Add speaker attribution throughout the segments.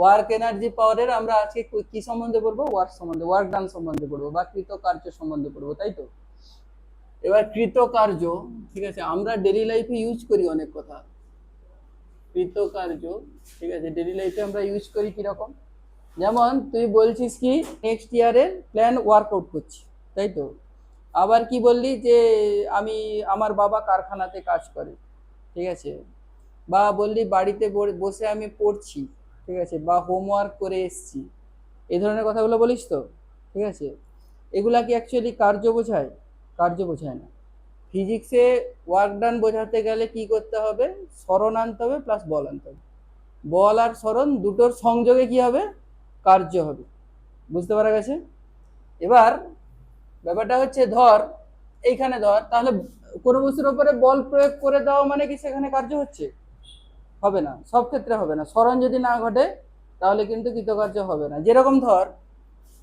Speaker 1: Work energy পাওয়ারের আমরা আজকে কি সম্বন্ধে পড়বো? ওয়ার্ক সম্বন্ধে, ওয়ার্ক ডান সম্বন্ধে পড়বো বা কৃতকার্য সম্বন্ধে পড়বো, তাই তো। এবার কৃতকার্য, ঠিক আছে, আমরা ডেইলি লাইফে ইউজ করি অনেক কথা। কৃতকার্য, ঠিক আছে, ডেইলি লাইফে আমরা ইউজ করি কিরকম? যেমন তুই বলছিস কি নেক্সট ইয়ারের প্ল্যান ওয়ার্কআউট করছি, তাই তো। আবার কি বললি যে আমি আমার বাবা কারখানাতে কাজ করে, ঠিক আছে, বা বললি বাড়িতে বসে আমি পড়ছি, ঠিক আছে, বা হোমওয়ার্ক করে এসছি, এই ধরনের কথাগুলো বলিস তো, ঠিক আছে। এগুলা কি অ্যাকচুয়ালি কার্য বোঝায়? কার্য বোঝায় না। ফিজিক্সে ওয়ার্ক ডান বোঝাতে গেলে কি করতে হবে? স্মরণ আনতে হবে প্লাস বল আনতে হবে। বল আর স্মরণ দুটোর সংযোগে কি হবে? কার্য হবে। বুঝতে পারা গেছে? এবার ব্যাপারটা হচ্ছে, ধর এইখানে ধর, তাহলে কোনো বস্তুর উপরে বল প্রয়োগ করে দেওয়া মানে কি সেখানে কার্য হচ্ছে? হবে না, সব ক্ষেত্রে হবে না। স্মরণ যদি না ঘটে তাহলে কিন্তু কৃতকার্য হবে না। যেরকম ধর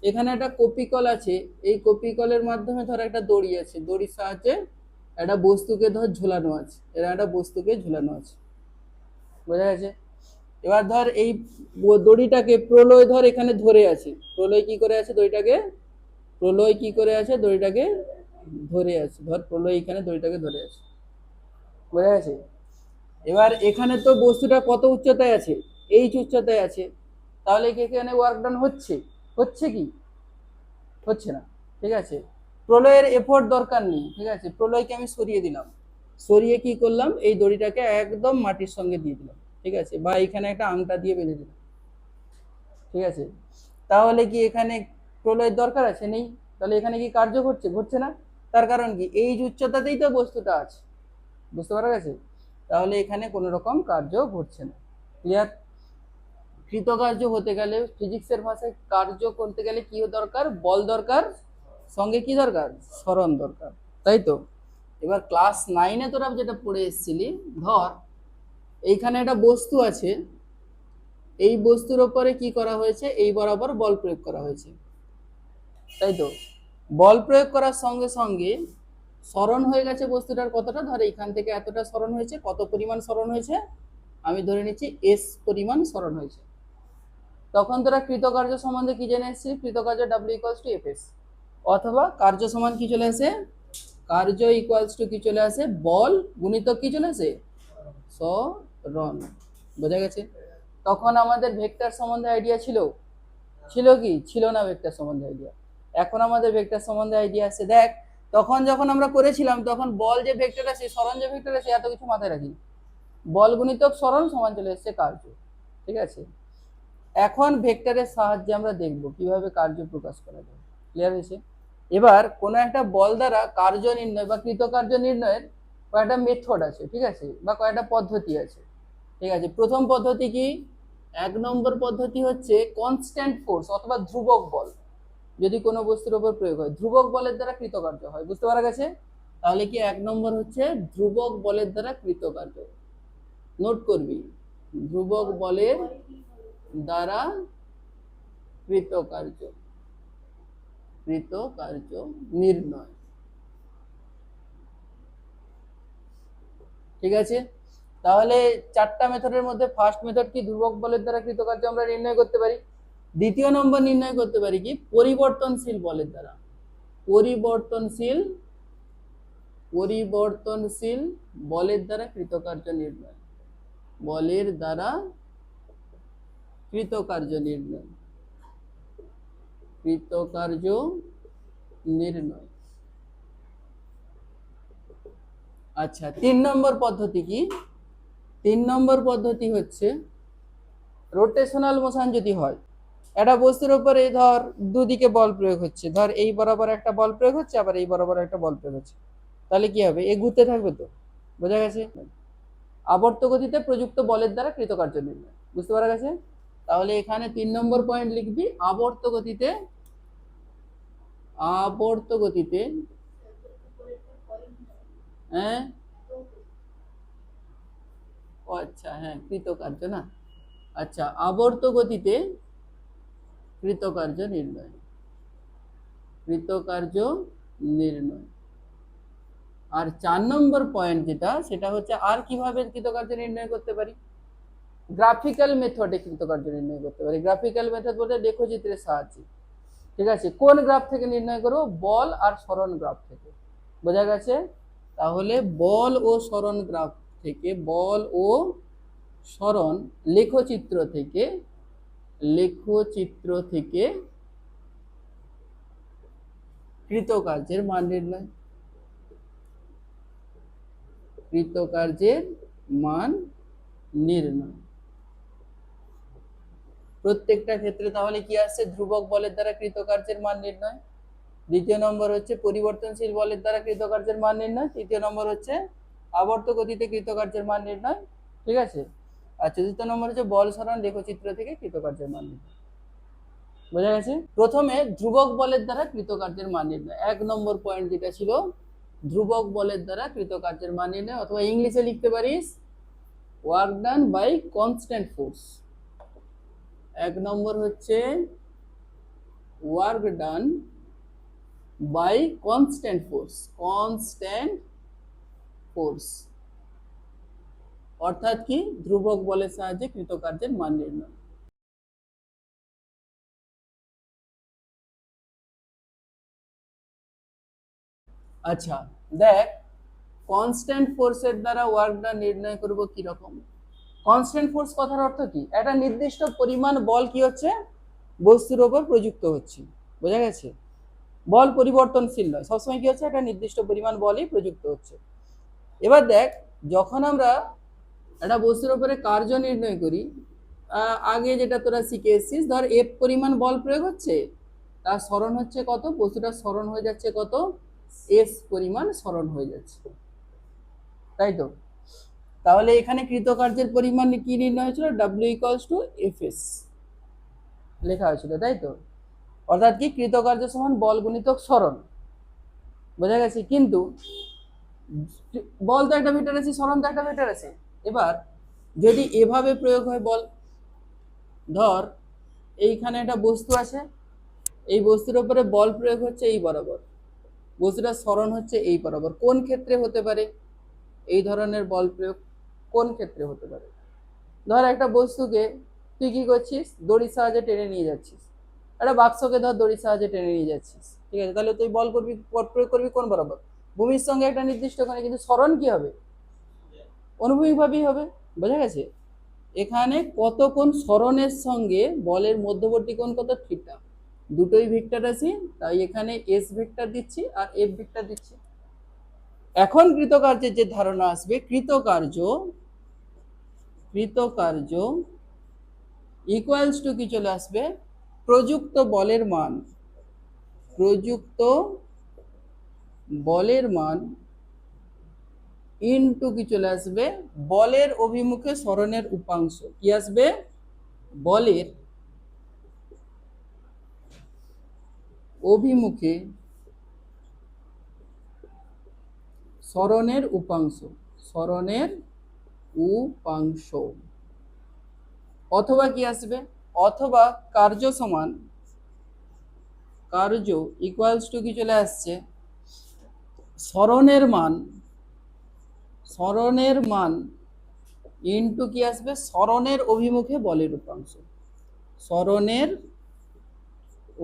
Speaker 1: এখানে একটা কপিকল আছে, এই কপিকলের মাধ্যমে ধর একটা দড়ি আছে, দড়ির সাহায্যে একটা বস্তুকে ধর ঝোলানো আছে, এরা একটা বস্তুকে ঝোলানো আছে, বোঝা গেছে? এবার ধর এই দড়িটাকে প্রলয় ধর এখানে ধরে আছে, প্রলয় কি করে আছে দড়িটাকে, প্রলয় কি করে আছে দড়িটাকে ধরে আছে, ধর প্রলয় এখানে দড়িটাকে ধরে আছে, বোঝা গেছে? এবার এখানে তো বস্তুটা কত উচ্চতায় আছে? এইচ উচ্চতায় আছে, তাহলে কি এখানে ওয়ার্ক ডান হচ্ছে? হচ্ছে কি? হচ্ছে না, ঠিক আছে। প্রলয়ের এফোর্ট দরকার নেই, ঠিক আছে, প্রলয়কে আমি সরিয়ে দিলাম, সরিয়ে কি করলাম, এই দড়িটাকে একদম মাটির সঙ্গে দিয়ে দিলাম, ঠিক আছে, বা এখানে একটা আংটা দিয়ে বেঁধে দিলাম, ঠিক আছে। তাহলে কি এখানে প্রলয়ের দরকার আছে? নেই। তাহলে এখানে কি কার্য ঘটছে? ঘটছে না। তার কারণ কি? এই উচ্চতাতেই তো বস্তুটা আছে, বুঝতে পারা গেছে? তাহলে এখানে কোনো রকম কার্য ঘটছে না। ক্লিয়ার? কৃতকার্য হতে গেলে ফিজিক্সের ভাষায় কার্য করতে গেলে কি দরকার? বল দরকার, সঙ্গে কি দরকার? স্মরণ দরকার, তাই তো। এবার ক্লাস 9-এ তোরা যেটা পড়ে এসেছিলি, ধর এইখানে একটা বস্তু আছে, এই বস্তুর ওপরে কি করা হয়েছে? এই বরাবর বল প্রয়োগ করা হয়েছে, তাই তো। বল প্রয়োগ করার সঙ্গে সঙ্গে স্মরণ হয়ে গেছে বস্তুটার কতটা, ধর এইখান থেকে এতটা স্মরণ হয়েছে। কত পরিমাণ স্মরণ হয়েছে? আমি ধরে নিচ্ছি এস পরিমাণ স্মরণ হয়েছে। তখন তোরা কৃতকার্য সম্বন্ধে কি জেনে এসেছিস? কৃতকার্য ডাব্লিউ ইকুয়ালস টু এফএস, অথবা কার্য সমান কি চলে আসে? কার্য ইকুয়ালস টু কি চলে আসে? বল গুণিতক কি চলে আসে? স্মরণ। বোঝা গেছে? তখন আমাদের ভেক্টর সম্বন্ধে আইডিয়া ছিল? ছিল কি? ছিল না ভেক্টর সম্বন্ধে আইডিয়া। এখন আমাদের ভেক্টর সম্বন্ধে আইডিয়া আছে। দেখ, তখন যখন আমরা করেছিলাম তখন বল যে ভেক্টর আছে, স্মরণ যে ভেক্টর আছে, এত কিছু মাথায় রাখি। বল গুণিতক স্মরণ সমান চলে এসেছে কার্য, ঠিক আছে। এখন ভেক্টরের সাহায্যে আমরা দেখব কিভাবে কার্য প্রকাশ করা যায়। ক্লিয়ার হয়েছে? এবার কোনো একটা বল দ্বারা কার্য নির্ণয় বা কৃতকার্য নির্ণয়ের কয়েকটা মেথড আছে, ঠিক আছে, বা কয়েকটা পদ্ধতি আছে, ঠিক আছে। প্রথম পদ্ধতি কি? 1 নম্বর পদ্ধতি হচ্ছে কনস্ট্যান্ট ফোর্স অথবা ধ্রুবক বল যদি কোনো বস্তুর উপর প্রয়োগ হয়, ধ্রুবক বলের দ্বারা কৃতকার্য হয়। বুঝতে পারা গেছে? তাহলে কি 1 নম্বর হচ্ছে ধ্রুবক বলের দ্বারা কৃতকার্য। নোট করবি, ধ্রুবক বলের দ্বারা কৃতকার্য, কৃতকার্য নির্ণয়, ঠিক আছে। তাহলে 4টা মেথডের মধ্যে ফার্স্ট মেথড কি? ধ্রুবক বলের দ্বারা কৃতকার্য আমরা নির্ণয় করতে পারি। দ্বিতীয় নম্বর নির্ণয় করতে পারি কি? পরিবর্তনশীল বলের দ্বারা, পরিবর্তনশীল পরিবর্তনশীল বলের দ্বারা কৃতকার্য নির্ণয়, বলের দ্বারা কৃতকার্য নির্ণয়, কৃতকার্য নির্ণয়। আচ্ছা, 3 নম্বর পদ্ধতি কি? 3 নম্বর পদ্ধতি হচ্ছে রোটেশনাল মোশন যদি হয়, একটা বস্তুর উপরে ধর দুদিকে বল প্রয়োগ হচ্ছে, ধর এই বরাবর একটা বল প্রয়োগ হচ্ছে, আবার এই বরাবর একটা বল প্রয়োগ হচ্ছে, তাহলে কি হবে? এ ঘুরতে থাকবে তো। বোঝা গেছে? আবর্ত গতিতে প্রযুক্ত বলের দ্বারা কৃতকার্য নির্ণয়। বুঝতে পারা গেছে? তাহলে এখানে 3 নম্বর পয়েন্ট লিখবি, আবর্ত গতিতে, আবর্ত গতিতে, হ্যাঁ, ও আচ্ছা, হ্যাঁ, কৃতকার্য না। আচ্ছা, আবর্ত গতিতে কৃতকার্য নির্ণয়, কৃতকার্য নির্ণয়। আর 4 নম্বর পয়েন্ট যেটা, সেটা হচ্ছে আর কিভাবে কৃতকার্য নির্ণয় করতে পারি। গ্রাফিক্যাল মেথডে কৃতকার্য নির্ণয় করতে পারি। গ্রাফিক্যাল মেথড বলতে লেখচিত্রের সাহায্যে। ঠিক আছে, কোন গ্রাফ থেকে নির্ণয় করব? বল আর সরণ গ্রাফ থেকে। বোঝা গেছে? তাহলে বল ও সরণ গ্রাফ থেকে, বল ও সরণ লেখচিত্র থেকে কৃতকার্যের মান নির্ণয়। কৃতকার্যের মান নির্ণয় প্রত্যেকটা ক্ষেত্রে তাহলে কি আসছে? ধ্রুবক বলের দ্বারা কৃতকার্যের মান নির্ণয়। দ্বিতীয় নম্বর হচ্ছে পরিবর্তনশীল বলের দ্বারা কৃতকার্যের মান নির্ণয়। তৃতীয় নম্বর হচ্ছে আবর্ত গতিতে কৃতকার্যের মান নির্ণয়। ঠিক আছে, আর চতুর্থ নম্বর হচ্ছে বল সরণ লেখচিত্র থেকে কৃতকার্যের মান নির্ণয়। বোঝা গেছে? প্রথমে ধ্রুবক বলের দ্বারা কৃতকার্যের মান নির্ণয়, 1 নম্বর পয়েন্ট যেটা ছিল ধ্রুবক বলের দ্বারা কৃতকার্যের মান নির্ণয়, অথবা ইংলিশে লিখতে পারিস work done by constant force. 1 number হচ্ছে work done by constant force, অর্থাৎ কি? ধ্রুবক বলের সাহায্যে কৃতকার্যের মান নির্ণয়। আচ্ছা দেখ, কনস্ট্যান্ট ফোর্সের দ্বারা ওয়ার্ক ডান নির্ণয় করব কি রকম? কনস্ট্যান্ট ফোর্স কথার অর্থ কি? একটা নির্দিষ্ট পরিমাণ বল কি হচ্ছে? বস্তুর উপর প্রযুক্ত হচ্ছে। বোঝা গেছে? বল পরিবর্তনশীল নয়, সবসময় কি হচ্ছে? একটা নির্দিষ্ট পরিমাণ বলই প্রযুক্ত হচ্ছে। এবার দেখ, যখন আমরা একটা বস্তুর উপরে কার্য নির্ণয় করি, আগে যেটা তোরা শিখে এসেছিস, ধর এফ পরিমাণ বল প্রয়োগ হচ্ছে, তার সরণ হচ্ছে কত? বস্তুটা সরণ হয়ে যাচ্ছে কত? এস পরিমাণ সরণ হয়ে যাচ্ছে, তাই তো? তাহলে এখানে কৃতকার্যের পরিমাণ কি নির্ণয় হয়েছিল? W equals to F S লেখা হয়েছিল, তাই তো? অর্থাৎ কি? কৃতকার্য সমান বল গুণিতক সরণ। বোঝা গেছে? কিন্তু বল তো একটা ভেক্টর আছে, সরণ তো একটা ভেক্টর আছে। এবার যদি এভাবে প্রয়োগ হয় বল, ধর এইখানে একটা বস্তু আছে, এই বস্তুর উপরে বল প্রয়োগ হচ্ছে এই বরাবর, বস্তুটার সরণ হচ্ছে এই বরাবর, কোন ক্ষেত্রে হতে পারে এই ধরনের বল প্রয়োগ? কোন ক্ষেত্রে হতে পারে? ধর একটা বস্তুকে তুই কি করছিস? দড়ির সাহায্যে টেনে নিয়ে যাচ্ছিস, একটা বাক্সকে ধর দড়ির সাহায্যে টেনে নিয়ে যাচ্ছিস, ঠিক আছে? তাহলে তুই বল করবি, প্রয়োগ করবি কোন বরাবর? ভূমির সঙ্গে একটা নির্দিষ্ট কোণে, কিন্তু সরণ কি হবে? অনুভূমিকভাবেই হবে। বোঝা গেছে? এখানে কত কোণ সরণের সঙ্গে বলের মধ্যবর্তী কোণ কত? থিটা। দুটোই ভেক্টর আছে, তাই এখানে এস ভেক্টর দিচ্ছি আর এফ ভেক্টর দিচ্ছি। এখন কৃতকার্যের যে ধারণা আসবে, কৃতকার্য ইকুয়ালস টু কি চলে আসবে? প্রযুক্ত বলের মান ইনটু কি চলে আসবে? বলের অভিমুখে সরণের উপাংশ। কি আসবে? বলের অভিমুখে সরণের উপাংশ। অথবা কি আসবে? অথবা কার্য ইকুয়ালস টু কি চলে আসছে? সরণের মান ইনটু কি আসবে? সরণের অভিমুখে বলের উপাংশ। সরণের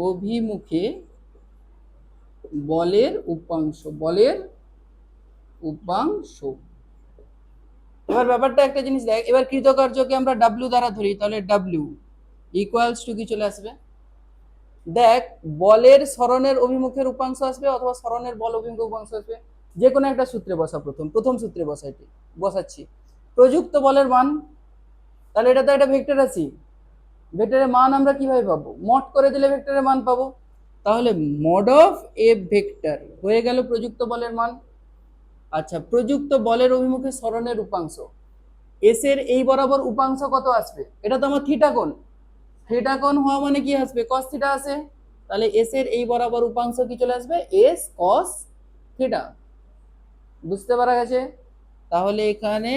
Speaker 1: অভিমুখে বলের উপাংশ। এবার ব্যাপারটা একটা জিনিস দেখ, এবার কৃতকার্যকে আমরা ডাব্লিউ দ্বারা ধরি, তাহলে ডাব্লিউ ইকুয়ালস টু কি চলে আসবে? দেখ, বলের সরণের অভিমুখের উপাংশ আসবে অথবা সরণের বল অভিমুখের উপাংশ আসবে, যে কোনো একটা সূত্রে বসা। প্রথম সূত্রে বসাচ্ছি প্রযুক্ত বলের মান। তাহলে এটা তো একটা ভেক্টর আছে, ভেক্টরের মান আমরা কিভাবে পাবো? মড করে দিলে ভেক্টরের মান পাবো। তাহলে মড অফ এফ ভেক্টর হয়ে গেল প্রযুক্ত বলের মান। আচ্ছা, প্রযুক্ত বলের অভিমুখে সরণের উপাংশ, এস এর এই বরাবর উপাংশ কত আসবে? এটা তো আমার থিটা কোণ। থিটা কোণ হওয়া মানে কি আসবে? কস থিটা আসে। তাহলে এস এর এই বরাবর উপাংশ কি চলে আসবে? S cos theta. বুঝতে পারা গেছে? তাহলে এখানে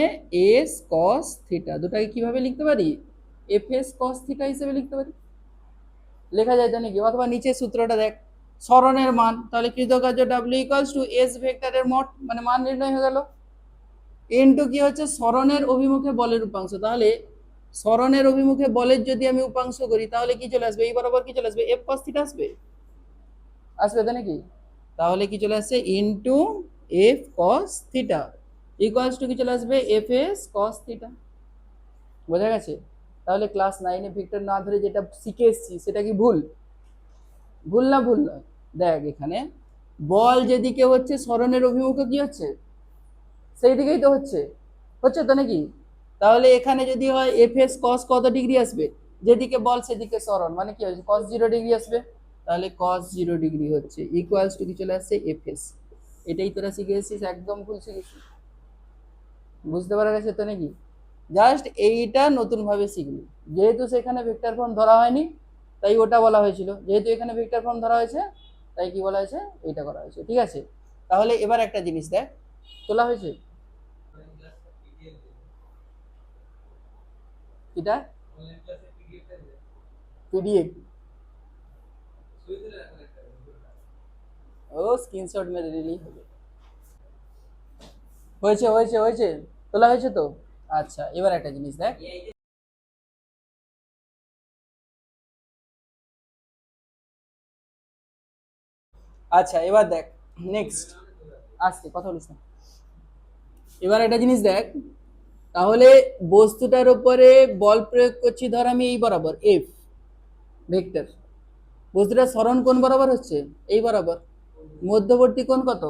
Speaker 1: এস কস থিটা দুটাকে কিভাবে লিখতে পারি? এফ এস কস থিটা হিসেবে লিখতে পারি। লেখা যায় জানি কি? অথবা নিচের সূত্রটা দেখ, সরণের মান, তাহলে কৃতকার্য ডাব্লিউ ইকুয়ালস টু এস ভেক্টরের মোট মানে মান নির্ণয় হয়ে গেল, ইনটু কি হচ্ছে? সরণের অভিমুখে বলের উপাংশ। তাহলে সরণের অভিমুখে বলের যদি আমি উপাংশ করি তাহলে কি চলে আসবে, এই বরাবর কি চলে আসবে, এফ কস থিটা আসবে, আসবে তো নাকি? তাহলে কি চলে আসছে into F cos theta equals to কি চলে আসবে, এফ এস কস থিটা। বোঝা গেছে? তাহলে ক্লাস 9-এ ভেক্টর না ধরে যেটা শিখে এসেছি সেটা কি ভুল? ভুল না, ভুল নয়। দেখ এখানে বল যেদিকে হচ্ছে সরণের অভিমুখে কি হচ্ছে, সেই দিকেই তো হচ্ছে, হচ্ছে তো নাকি? তাহলে এখানে যদি হয় এফ এস কস কত ডিগ্রি আসবে, যেদিকে বল সেদিকে সরণ, মানে কি হচ্ছে কস 0 ডিগ্রি আসবে। তাহলে কস 0 ডিগ্রি হচ্ছে ইকুয়ালস টু কি চলে আসছে, এফ এস। এটাই তোরা শিখে এসেছিস, একদম ভুল শিখেছিস। বুঝতে পারা গেছে তো নাকি? জাস্ট এইটা নতুন ভাবে শিখবি। যেহেতু সেখানে ভেক্টর ফর্ম ধরা হয়নি তাই ওটা বলা হয়েছিল, যেহেতু এখানে ভেক্টর ফর্ম ধরা হয়েছে তাই কি বলা হয়েছে, এইটা করা হয়েছে। ঠিক আছে, তাহলে এবার একটা জিনিস দেখ, তোলা হয়েছে এটা পিডিএফ, ও স্ক্রিনশট মেরে দিলেই হবে। হয়েছে হয়েছে হয়েছে, তোলা হয়েছে তো। আচ্ছা এবার একটা জিনিস দেখ, আচ্ছা এবার দেখ নেক্সট, আসতে কথা বলিস না। এবার একটা জিনিস দেখ, তাহলে বস্তুটার উপরে বল প্রয়োগ করছি, ধর আমি এই বরাবর এফ ভেক্টর, বস্তুটা সরণ কোন বরাবর হচ্ছে, এই বরাবর, মধ্যবর্তী কোণ কত,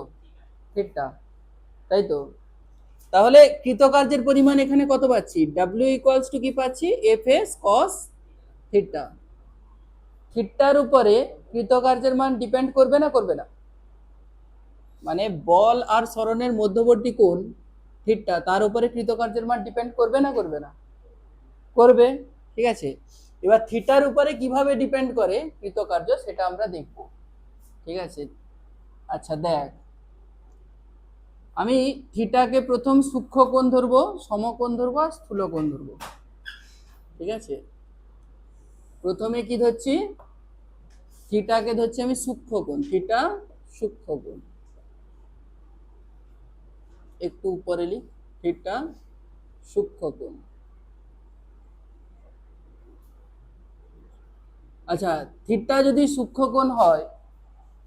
Speaker 1: থিটা, তাই তো? তাহলে কৃতকার্যের পরিমাণ এখানে কত পাচ্ছি, ডাব্লিউ ইকুয়ালস টু কি পাচ্ছি, এফ এস কস থিটা। থিটার উপরে কৃতকার্যের মান ডিপেন্ড করবে না, করবে না? মানে বল আর সরণের মধ্যবর্তী কোণ থিটা, তার উপরে কৃতকার্যের মান ডিপেন্ড করবে না, করবে না? করবে। ঠিক আছে, এবার থিটার উপরে কিভাবে ডিপেন্ড করে কৃতকার্য সেটা আমরা দেখব। ঠিক আছে, আচ্ছা দেখ, আমি থিটাকে প্রথম সূক্ষ্ম কোণ ধরবো, সমকোণ ধরবো আর স্থূল কোণ ধরবো। ঠিক আছে, প্রথমে কি ধরছি, থিটাকে ধরছি আমি সূক্ষ্ম কোণ, থিটা সূক্ষ্ম কোণ, একটু উপরে লিখ, থিটা সূক্ষ্ম কোণ। আচ্ছা, থিটা যদি সূক্ষ্ম কোণ হয়,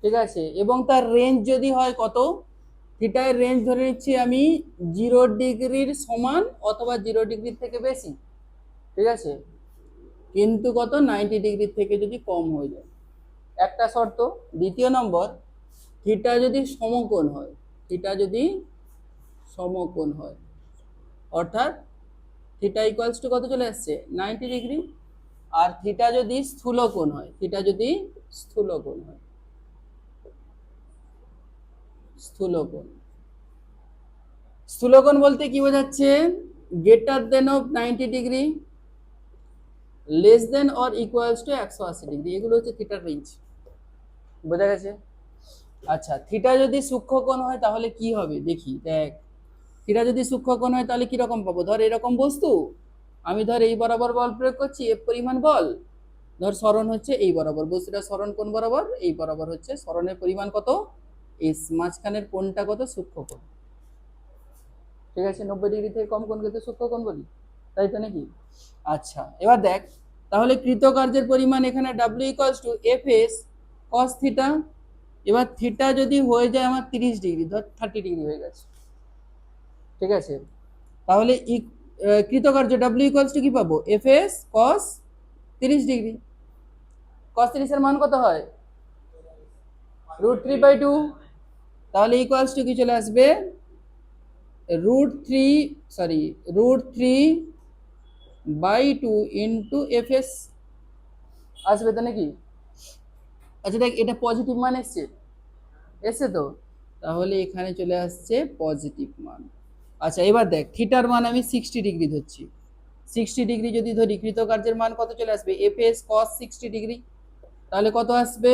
Speaker 1: ঠিক আছে, এবং তার রেঞ্জ যদি হয় কত, থিটার রেঞ্জ ধরে নিচ্ছি আমি 0 ডিগ্রির সমান অথবা 0 ডিগ্রির থেকে বেশি। ঠিক আছে, কিন্তু কত, 90 ডিগ্রির থেকে যদি কম হয়ে যায়, একটা শর্ত। দ্বিতীয় নম্বর, থিটা যদি সমকোণ হয়, থিটা যদি সমকোণ হয়, অর্থাৎ থিটা ইকুয়ালস টু কত চলে আসছে, 90 ডিগ্রি। আর থিটা যদি স্থূলকোণ হয়, থিটা যদি স্থূলকোণ হয়, স্থূলকোণ, স্থূলকোণ বলতে কি বোঝাচ্ছে, greater than of 90 degree, less than or equals to 180 degree, এগুলো হচ্ছে থিটার রেঞ্জ। বোঝা গেছে? আচ্ছা, থিটা যদি সূক্ষ্ম কোণ হয় তাহলে কি হবে দেখি, দেখ থিটা যদি সূক্ষ্ম কোণ হয় তাহলে কিরকম পাবো, ধর এরকম বস্তু, আমি ধর এই বরাবর বল প্রয়োগ করছি, এফ পরিমাণ বল, ধর সরণ হচ্ছে এই বরাবর, বস্তুটা সরণ কোণ বরাবর, এই বরাবর হচ্ছে সরণের পরিমাণ কত, এস, মাঝখানের কোণটা কত, সূক্ষ্ম কোণ। ঠিক আছে, 90 ডিগ্রি থেকে কম কোণকে তো সূক্ষ্ম কোণ বলি, তাই তো নাকি? আচ্ছা এবার দেখ, তাহলে কৃতকার্যের পরিমাণ এখানে W equals to F S cos theta. এবার থিটা যদি হয়ে যায় আমার 30 ডিগ্রি, ধর 30 ডিগ্রি হয়ে গেছে। ঠিক আছে, তাহলে কৃতকার্য ডাব্লিউ ইকুয়ালস টু কি পাবো, এফ এস কস 30 ডিগ্রি। কস 30 এর মান কত হয়, √3/2। তাহলে ইকুয়ালস টু কি চলে আসবে, √3, সরি, √3/2 ইন্টু এফ এস, আসবে তো নাকি? আচ্ছা দেখ, এটা পজিটিভ মান এসছে, এসছে তো, তাহলে এখানে চলে আসছে পজিটিভ মান। আচ্ছা এবার দেখ, থিটার মান আমি 60 ডিগ্রি ধরছি, 60 ডিগ্রি যদি ধরি, কৃতকার্যের মান কত চলে আসবে, এফ এস কস 60 ডিগ্রি, তাহলে কত আসবে,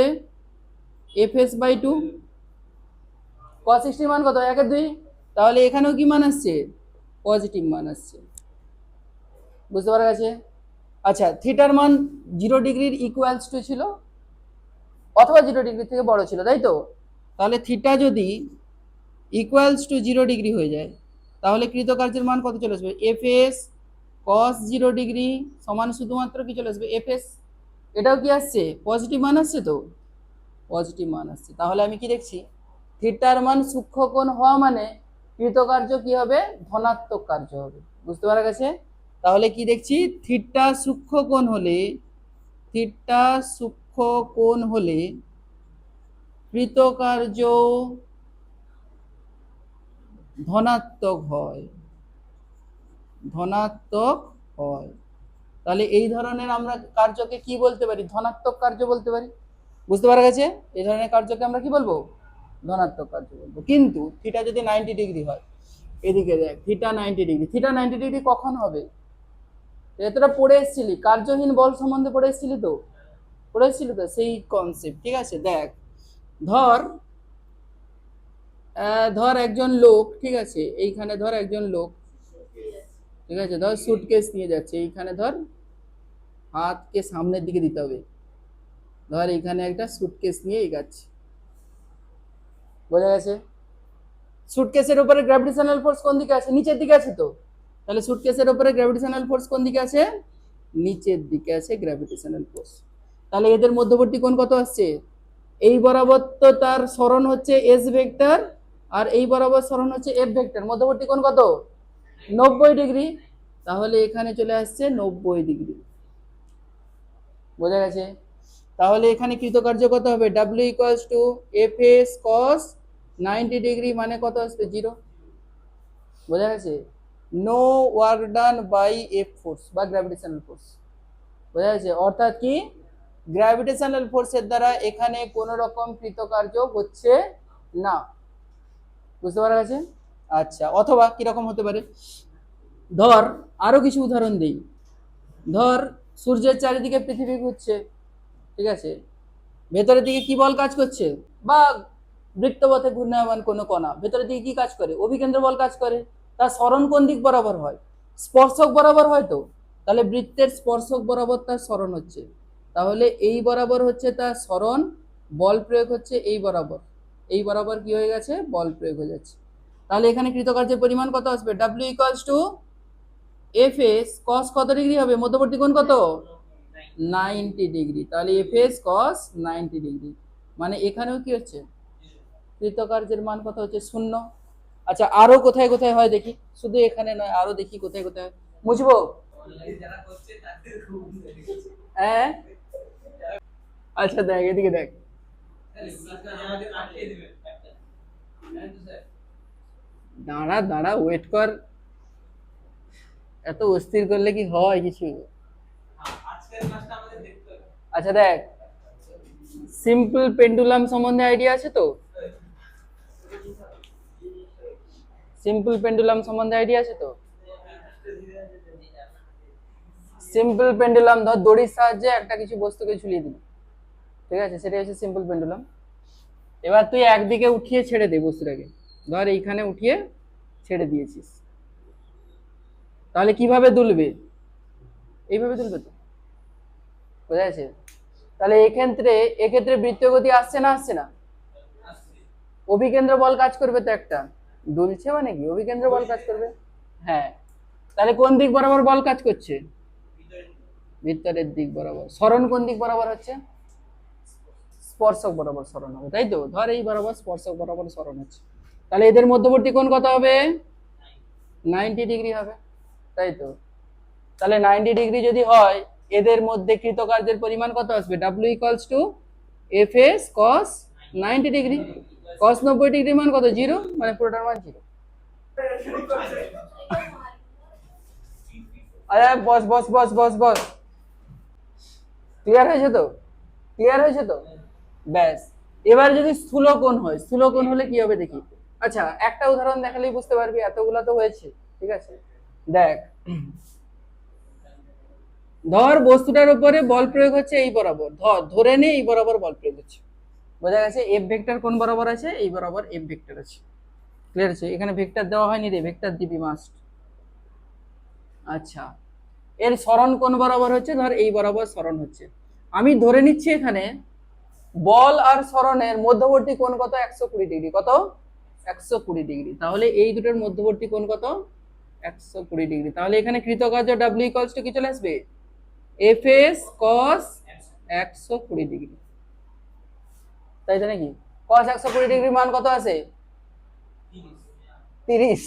Speaker 1: এফ এস বাই 2, কস 60 মান কত, 1/2, তাহলে এখানেও কি মান আসছে, পজিটিভ মান আসছে। বুঝতে পারা গেছে? আচ্ছা, থিটার মান 0 ডিগ্রির ইকুয়ালস টু ছিল অথবা 0 ডিগ্রি থেকে বড় ছিল, তাই তো? তাহলে থিটা যদি ইকুয়ালস টু 0 ডিগ্রি হয়ে যায় তাহলে কৃতকার্যের মান কত চলে আসবে, এফ এস cos 0 ডিগ্রি সমান শুধুমাত্র কি চলে আসবে এফএস। এটাও কি আসছে পজিটিভ মান আসছে, তো পজিটিভ মান আসছে। তাহলে আমি কি দেখছি, থিটার মান সূক্ষ্ম কোণ হওয়া মানে কৃতকার্য কি হবে, ধনাত্মক কার্য হবে। বুঝতে পারা গেছে? তাহলে কি দেখছি, থিটা সূক্ষ্ম কোণ হলে, থিটা সূক্ষ্ম কোণ হলে কৃতকার্য ধনাত্মক হয়, ধনাত্মক হয়। তাহলে এই ধরনের আমরা কার্যকে কি বলতে পারি, ধনাত্মক কার্য বলতে পারি। বুঝতে পারা গেছে? এই ধরনের কার্যকে আমরা কি বলবো, ধনাত্মক কার্য বলবো। কিন্তু থিটা যদি 90 ডিগ্রি হয়, এদিকে দেখ থিটা 90 ডিগ্রি, থিটা 90 ডিগ্রি কখন হবে, এতটা পড়ে এসেছিলি, কার্যহীন বল সম্বন্ধে পড়ে এসেছিলি তো, পড়ে এসেছিলি তো সেই কনসেপ্ট। ঠিক আছে, দেখ ধর ধর একজন লোক, ঠিক আছে, এইখানে ধর একজন লোক, ঠিক আছে, ধর সুটকেস নিয়ে যাচ্ছে, এইখানে ধর হাতকে সামনের দিকে দিতে হবে, ধর এইখানে একটা সুটকেস নিয়ে এগাচ্ছে। বোঝা গেছে? সুটকেসের উপরে গ্র্যাভিটেশনাল ফোর্স কোন দিকে আছে, নিচের দিকে আছে তো। তাহলে সুটকেসের উপরে গ্র্যাভিটেশনাল ফোর্স কোন দিকে আছে, নিচের দিকে আছে গ্র্যাভিটেশনাল ফোর্স। তাহলে এদের মধ্যবর্তী কোণ কত আসছে, এই বরাবর তো তার সরণ হচ্ছে এস ভেক্টর, আর এই বরাবর সরণ হচ্ছে এফ ভেক্টর, মধ্যবর্তী কোণ কত, 90 ডিগ্রি। তাহলে এখানে চলে আসছে 90 ডিগ্রি। বোঝা গেছে? তাহলে এখানে কৃতকার্য কত হবে, W equals to F S cos 90 degree, মানে কত আসবে, 0। বোঝা গেছে? No work done by F force বা গ্র্যাভিটেশনাল ফোর্স। বোঝা গেছে? অর্থাৎ কি, গ্র্যাভিটেশনাল ফোর্সের দ্বারা এখানে কোনো রকম কৃতকার্য হচ্ছে না। বুঝতে পারা গেছে? আচ্ছা, অথবা কিরকম হতে পারে, ধর আরো কিছু উদাহরণ দিই। ধর সূর্যের চারিদিকে পৃথিবী ঘুরছে, ঠিক আছে, ভেতরের দিকে কি বল কাজ করছে, বা বৃত্তপথে ঘূর্ণায়মান কোনো কণা ভেতরের দিকে কি কাজ করে, অভিকেন্দ্র বল কাজ করে। তার সরণ কোন দিক বরাবর হয়, স্পর্শক বরাবর হয় তো। তাহলে বৃত্তের স্পর্শক বরাবর তার সরণ হচ্ছে, তাহলে এই বরাবর হচ্ছে তার সরণ, বল প্রয়োগ হচ্ছে এই বরাবর, এই বরাবর কি হয়ে গেছে, বল প্রয়োগ হয়ে যাচ্ছে। তাহলে এখানে কৃতকার্যের পরিমাণ কত আসবে, W equals to F S কস কত ডিগ্রি হবে, মধ্যবর্তী কোণ কত, 90 ডিগ্রি। তাহলে এফ এস কস 90 ডিগ্রি, মানে এখানেও কি হচ্ছে, কৃতকার্যের মান কত হচ্ছে, 0। আচ্ছা, আরো কোথায় কোথায় হয় দেখি, শুধু এখানে নয়, আরো দেখি কোথায় কোথায় হয়। বুঝবো? হ্যাঁ, আচ্ছা দেখ এদিকে দেখ, দাঁড়া দাঁড়া ওয়েট কর, এত অস্থির করলে কি হয় কিছু। আচ্ছা দেখ, সিম্পল পেন্ডুলাম সম্বন্ধে আইডিয়া আছে তো, সিম্পল পেন্ডুলাম সম্বন্ধে আইডিয়া আছে তো। সিম্পল পেন্ডুলাম ধর দড়ির সাহায্যে একটা কিছু বস্তুকে ঝুলিয়ে দিবি, ঠিক আছে, সেটাই হচ্ছে সিম্পল পেন্ডুলাম। এবার তুই একদিকে উঠিয়ে ছেড়ে দে বস্তুটাকে, ধর এইখানে উঠিয়ে ছেড়ে দিয়েছিস, তাহলে কিভাবে দুলবে, এইভাবে দুলবে তো। বোঝা যাচ্ছে? তাহলে এক্ষেত্রে বৃত্তীয় গতি আসছে না, আসছে না, অভিকেন্দ্র বল কাজ করবে তো একটা, দুলছে মানে কি, অভিকেন্দ্র বল কাজ করবে। হ্যাঁ, তাহলে কোন দিক বরাবর বল কাজ করছে, ভিতরের দিক বরাবর। সরণ কোন দিক বরাবর হচ্ছে, স্পর্শক বরাবর সরণ হবে, তাই তো। ধর এই বরাবর স্পর্শক বরাবর সরণ হচ্ছে, তাহলে এদের মধ্যবর্তী কোণ কত হবে, 90 ডিগ্রি হবে, তাই তো। তাহলে 90 ডিগ্রি যদি হয়, এদের মধ্যে কৃতকার্যের পরিমাণ কত আসবে, W equals to F S cos 90 degree. Cos 90 degree মান কত, 0, মানে পুরোটার মান 0। আরে বস বস বস বস বস, ক্লিয়ার হয়েছে তো, ক্লিয়ার হয়েছে তো, ব্যাস। এবার যদি স্থূল কোণ হয়, স্থূল কোণ হলে কি হবে দেখি। আচ্ছা, একটা উদাহরণ দেখালেই বুঝতে পারবি, এতগুলো তো হয়েছে, ঠিক আছে। দেখ, ধর বস্তুটার উপরে বল প্রয়োগ হচ্ছে এই বরাবর, ধরে নে এই বরাবর বল প্রয়োগ হচ্ছে। বোঝা গেছে? এফ ভেক্টর কোন বরাবর আছে, এই বরাবর এফ ভেক্টর আছে। ক্লিয়ার আছে? এখানে ভেক্টর দেওয়া হয়নি রে, ভেক্টর দিবি মাস্ট। আচ্ছা, এর সরণ কোন বরাবর হচ্ছে, ধর এই বরাবর সরণ হচ্ছে। আমি ধরে নিচ্ছি এখানে বল আর সরণের মধ্যবর্তী কোণ কত, 120 ডিগ্রি। কত, 120 ডিগ্রি। তাহলে এই দুটোর মধ্যবর্তী কোণ কত, 120 ডিগ্রি। তাহলে এখানে কৃতকার্য ডাব্লিউ ইকুয়ালস টু কি চলে আসবে, এফ এস কস 120 ডিগ্রি, তাই তো নাকি? কস 120 ডিগ্রির মান কত আছে? 30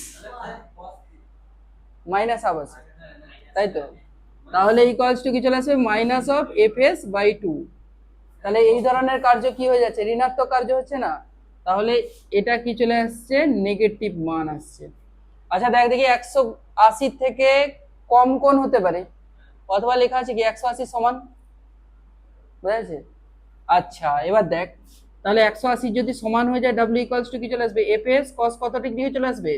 Speaker 1: মাইনাস হাফ আছে, তাই তো? তাহলে ইকুয়ালস টু কি চলে আসবে, minus of F S by 2। তাহলে এই ধরনের কার্য কি হয়ে যাচ্ছে, ঋণাত্মক কার্য হচ্ছে না, তাহলে এটা কি চলে আসছে, নেগেটিভ মান আসছে। আচ্ছা দেখ দেখি 180 থেকে কম কোন হতে পারে, অথবা লেখা আছে কি 180 সমান, বুঝা যাচ্ছে? আচ্ছা এবার দেখ, তাহলে 180 যদি সমান হয়ে যায় ডাব্লিউ ইকুয়ালস টু কি চলে আসবে, এফ এস কস কত ডিগ্রি চলে আসবে,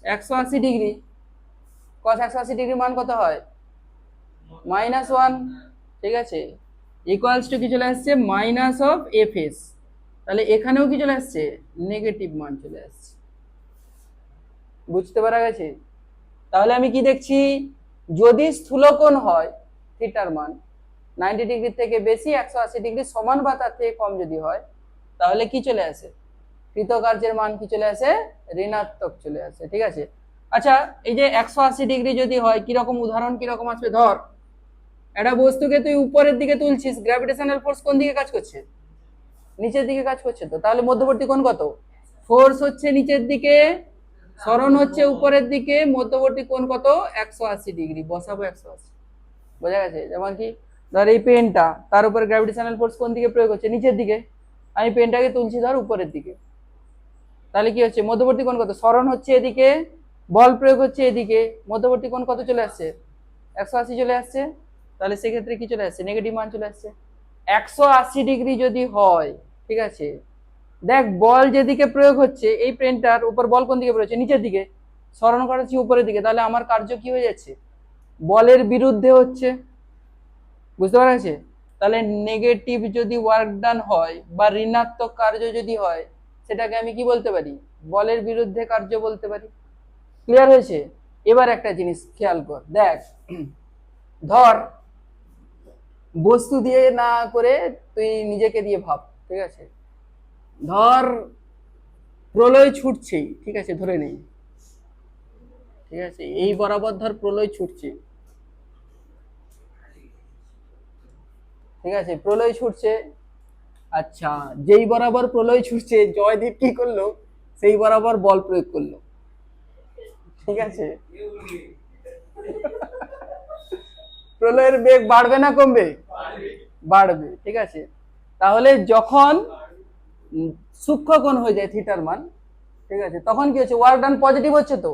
Speaker 1: 180 ডিগ্রি। কস 180 ডিগ্রি মান কত হয়, -1, ঠিক আছে, ইকুয়ালস টু কি চলে আসছে, মাইনাস অফ এফ এস। তাহলে এখানেও কি চলে আসছে, নেগেটিভ মান চলে আসছে। বুঝতে পারা গেছে? তাহলে আমি কি দেখছি, যদি স্থূলকোণ হয় থিটার মান 90 ডিগ্রি থেকে বেশি, 180 ডিগ্রি সমান বা তার থেকে কম যদি হয়, তাহলে কি চলে আসে, কৃতকার্যের মান কি চলে আসে, ঋণাত্মক চলে আসে, ঠিক আছে? আচ্ছা এই যে 180 ডিগ্রি যদি হয়, কিরকম উদাহরণ কিরকম আসবে, ধর একটা বস্তুকে তুই উপরের দিকে তুলছিস, গ্র্যাভিটেশনাল ফোর্স কোন দিকে কাজ করছে, নিচের দিকে কাজ করছে, তো তাহলে মধ্যবর্তী কোণ কত, ফোর্স হচ্ছে নিচের দিকে, সরণ হচ্ছে উপরের দিকে, মধ্যবর্তী কোণ কত, 180 ডিগ্রি, বসাবো 180। বোঝা গেছে? যেমন কি ধর এই পেনটা, তার উপর গ্র্যাভিটেশনাল ফোর্স কোন দিকে প্রয়োগ হচ্ছে, নিচের দিকে, আমি পেনটাকে তুলছি ধর উপরের দিকে, তাহলে কি হচ্ছে, মধ্যবর্তী কোণ কত, সরণ হচ্ছে এদিকে, বল প্রয়োগ হচ্ছে এদিকে, মধ্যবর্তী কোণ কত চলে আসছে, 180 চলে আসছে। তাহলে সেক্ষেত্রে কি চলে আসছে, নেগেটিভ মান চলে আসছে। 180 ডিগ্রি যদি হয়, ঠিক আছে, দেখ বল যেদিকে প্রয়োগ হচ্ছে, এই পেনটার উপর বল কোন দিকে প্রয়োগ হচ্ছে, নিচের দিকে, সরণ করাচ্ছি উপরের দিকে, তাহলে আমার কার্য কি হয়ে যাচ্ছে, বলের বিরুদ্ধে হচ্ছে। বুঝতে পারা গেছে? তাহলে নেগেটিভ যদি ওয়ার্ক ডান হয় বা ঋণাত্মক কার্য যদি হয়, সেটাকে আমি কি বলতে পারি, বলের বিরুদ্ধে কার্য বলতে পারি। ক্লিয়ার হয়েছে? এবার একটা জিনিস খেয়াল কর, দেখ ধর বস্তু দিয়ে না করে তুই নিজেকে দিয়ে ভাব, ঠিক আছে, ধর প্রলয় ছুটছেই, ঠিক আছে, ধরে নেই, ঠিক আছে, এই বরাবর ধর প্রলয় ছুটছে, ঠিক আছে, প্রলয় ছুটছে। আচ্ছা যেই বরাবর প্রলয় ছুটছে, জয়দীপ কি করলো, সেই বরাবর বল প্রয়োগ করলো, ঠিক আছে, প্রলয়ের বেগ বাড়বে না কমবে, বাড়বে, ঠিক আছে। তাহলে যখন সূক্ষ্মকোণ হয়ে যায় থিটার মান, ঠিক আছে, তখন কি হচ্ছে, ওয়ার্ক ডান পজিটিভ হচ্ছে, তো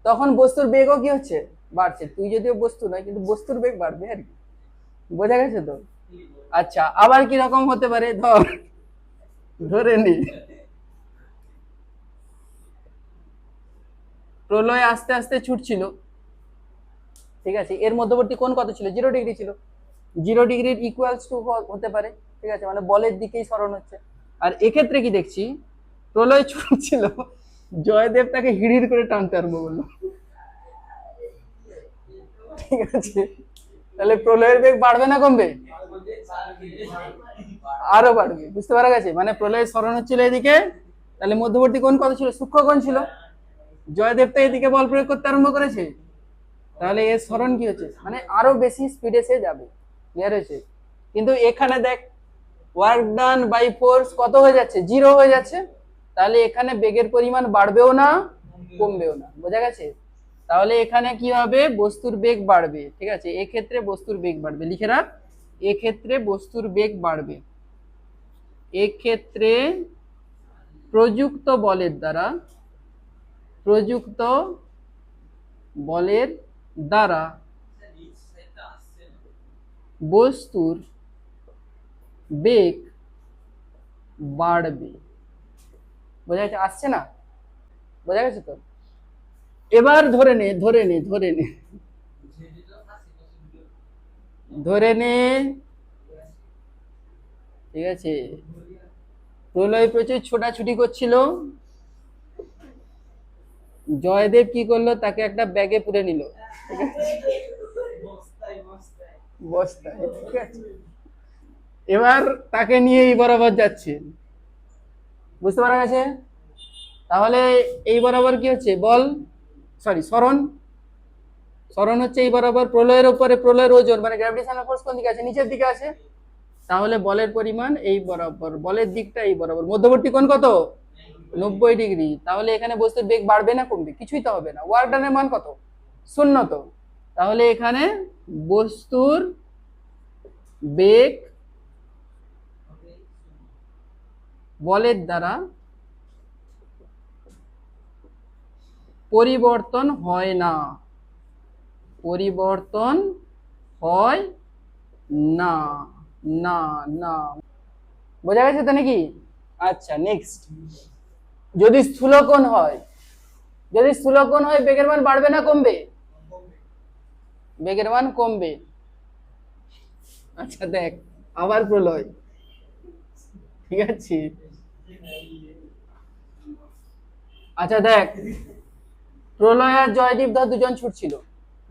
Speaker 1: তখন বস্তুর বেগও কি হচ্ছে, বাড়ছে। তুই যদিও বস্তু নয়, কিন্তু বস্তুর বেগ বাড়বে আর কি। বোঝা গেছে তো? আচ্ছা আবার কি রকম হতে পারে, ধরে নি প্রলয় আস্তে আস্তে ছুটছিল, ঠিক আছে, এর মধ্যবর্তী কোণ কত ছিল, 0 ডিগ্রি ছিল, 0 ডিগ্রির ইকুয়ালস টু হতে পারে, ঠিক আছে, মানে বলের দিকেই সরণ হচ্ছে। আর এক্ষেত্রে কি দেখছি, প্রলয় ছুটছিল, জয়দেব তাকে হিড়ির করে টানতে আরম্ভ করলো, ঠিক আছে, তাহলে প্রলয়ের বেগ বাড়বে না কমবে, আরো বাড়বে। বুঝতে পারা গেছে? মানে প্রলয়ের সরণ হচ্ছিল এদিকে, তাহলে মধ্যবর্তী কোণ কত ছিল, সূক্ষ্ম কোণ ছিল, জয়দেব তো এদিকে বল প্রয়োগ করতে আরম্ভ করেছে, তাহলে এর সরণ কি হচ্ছে, মানে আরো বেশি স্পিডে সে যাবে। ক্লিয়ার হয়েছে? কিন্তু এখানে দেখ ওয়ার্ক ডান বাই ফোর্স কত হয়ে যাচ্ছে, 0 হয়ে যাচ্ছে, তাহলে এখানে বেগের পরিমাণ বাড়বেও না কমবেও না। বোঝা গেছে? তাহলে এখানে কি হবে, বস্তুর বেগ বাড়বে, ঠিক আছে, এক্ষেত্রে বস্তুর বেগ বাড়বে, লিখে রাখ, এক্ষেত্রে বস্তুর বেগ বাড়বে, এক্ষেত্রে প্রযুক্ত বলের দ্বারা, প্রযুক্ত বলের দ্বারা বস্তুর বেগ বাড়বে। বোঝা গেছে? আসছে না? বোঝা গেছে তো? এবার ধরে নে ঠিক আছে, প্রলয় প্রচুর ছোটাছুটি করছিল, জয়দেব কি করলো, তাকে একটা ব্যাগে পুরে নিল, বস্তায়, ঠিক আছে, এবার তাকে নিয়ে এই বরাবর যাচ্ছে। বুঝতে পারা গেছে? তাহলে এই বরাবর কি হচ্ছে, বল, সরি সরণ, সরণ হচ্ছে এই বরাবর, প্রলয়ের উপরে প্রলয়ের ওজন মানে গ্র্যাভিটেশনাল ফোর্স কোন দিকে আছে, নিচের দিকে আছে, তাহলে বলের পরিমাণ এই বরাবর, বলের দিকটা এই বরাবর, মধ্যবর্তী কোণ কত 90 ডিগ্রি। তাহলে এখানে বস্তুর বেগ বাড়বে না কমবে, কিছুই তো হবে না, ওয়ার্ক ডানের মান কত 0। তো তাহলে এখানে বস্তুর বেগ বলের দ্বারা পরিবর্তন হয় না, পরিবর্তন হয় না, না না, বোঝা গেছে তো নাকি? আচ্ছা নেক্সট, যদি স্থূলকোণ হয়, যদি স্থূলকোণ হয় বেগের মান বাড়বে না কমবে, বেগের মান কমবে। আচ্ছা দেখ, আবার প্রলয়, ঠিক আছে। আচ্ছা দেখ, প্রলয় আর জয়দীপ ধর দুজন ছুটছিল,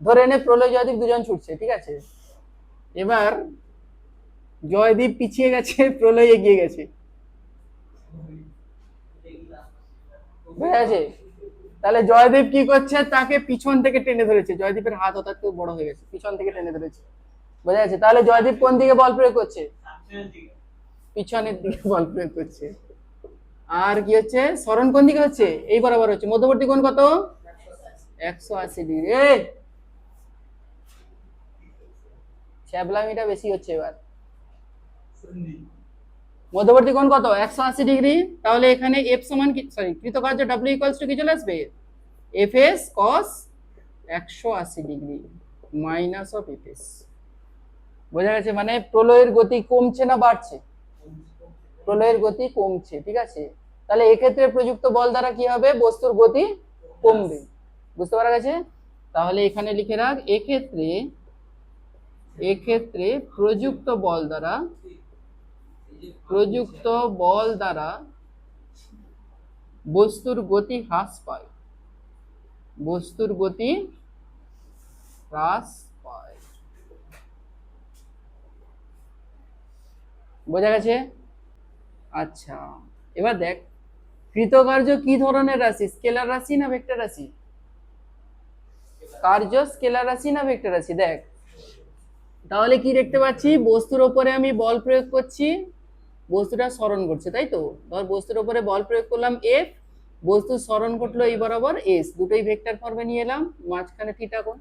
Speaker 1: ধরে নে প্রলয় জয়দীপ দুজন ছুটছে, ঠিক আছে। এবার জয়দীপ পিছিয়ে গেছে, প্রলয় এগিয়ে গেছে, বুঝা আছে। তাহলে জয়দীপ কি করছে, তাকে পিছন থেকে টেনে ধরেছে, জয়দীপের হাত হঠাৎ করে বড় হয়ে গেছে, পিছন থেকে টেনে ধরেছে, বোঝা যাচ্ছে। তাহলে জয়দীপ কোন দিকে বল প্রয়োগ করছে, পিছনের দিকে বল প্রয়োগ করছে। আর কি হচ্ছে, সরণ কোন দিকে হচ্ছে, এই বরাবর হচ্ছে, মধ্যবর্তী কোণ কত 180 ডিগ্রি। ছ্যাবলামিটা বেশি হচ্ছে এবার, মধ্যবর্তী কোণ কত 180 ডিগ্রি। তাহলে এখানে এফ সমান কি, সরি কৃতকার্য ডাব্লিউ ইকুয়ালস টু কি চলে আসবে, F S cos 180 degree minus of F S. বোঝা গেছে, মানে প্রলয়ের গতি কমছে না বাড়ছে, প্রলয়ের গতি কমছে, ঠিক আছে। তাহলে এক্ষেত্রে প্রযুক্ত বল দ্বারা কি হবে, বস্তুর গতি কমবে, বুঝতে পারা গেছে। তাহলে এখানে লিখে রাখ, এক্ষেত্রে এক্ষেত্রে প্রযুক্ত বল দ্বারা, প্রযুক্ত বল দ্বারা বস্তুর গতি হ্রাস পায়, বস্তুর গতি হ্রাস পায়, বোঝা গেছে। আচ্ছা এবার দেখ, কৃতকার্য কি ধরনের রাশি, স্কেলার রাশি না ভেক্টর রাশি, কার্য স্কেলার রাশি না ভেক্টর রাশি। দেখ তাহলে কি দেখতে পাচ্ছি, বস্তুর উপরে আমি বল প্রয়োগ করছি, বস্তুটা সরণ করছে, তাই তো। ধর বস্তুর উপরে বল প্রয়োগ করলাম এফ, বস্তু সরণ ঘটলো এই বরাবর এস, দুটোই ভেক্টর ফর্মে নিয়ে এলাম, মাঝখানে থিটা কোণ।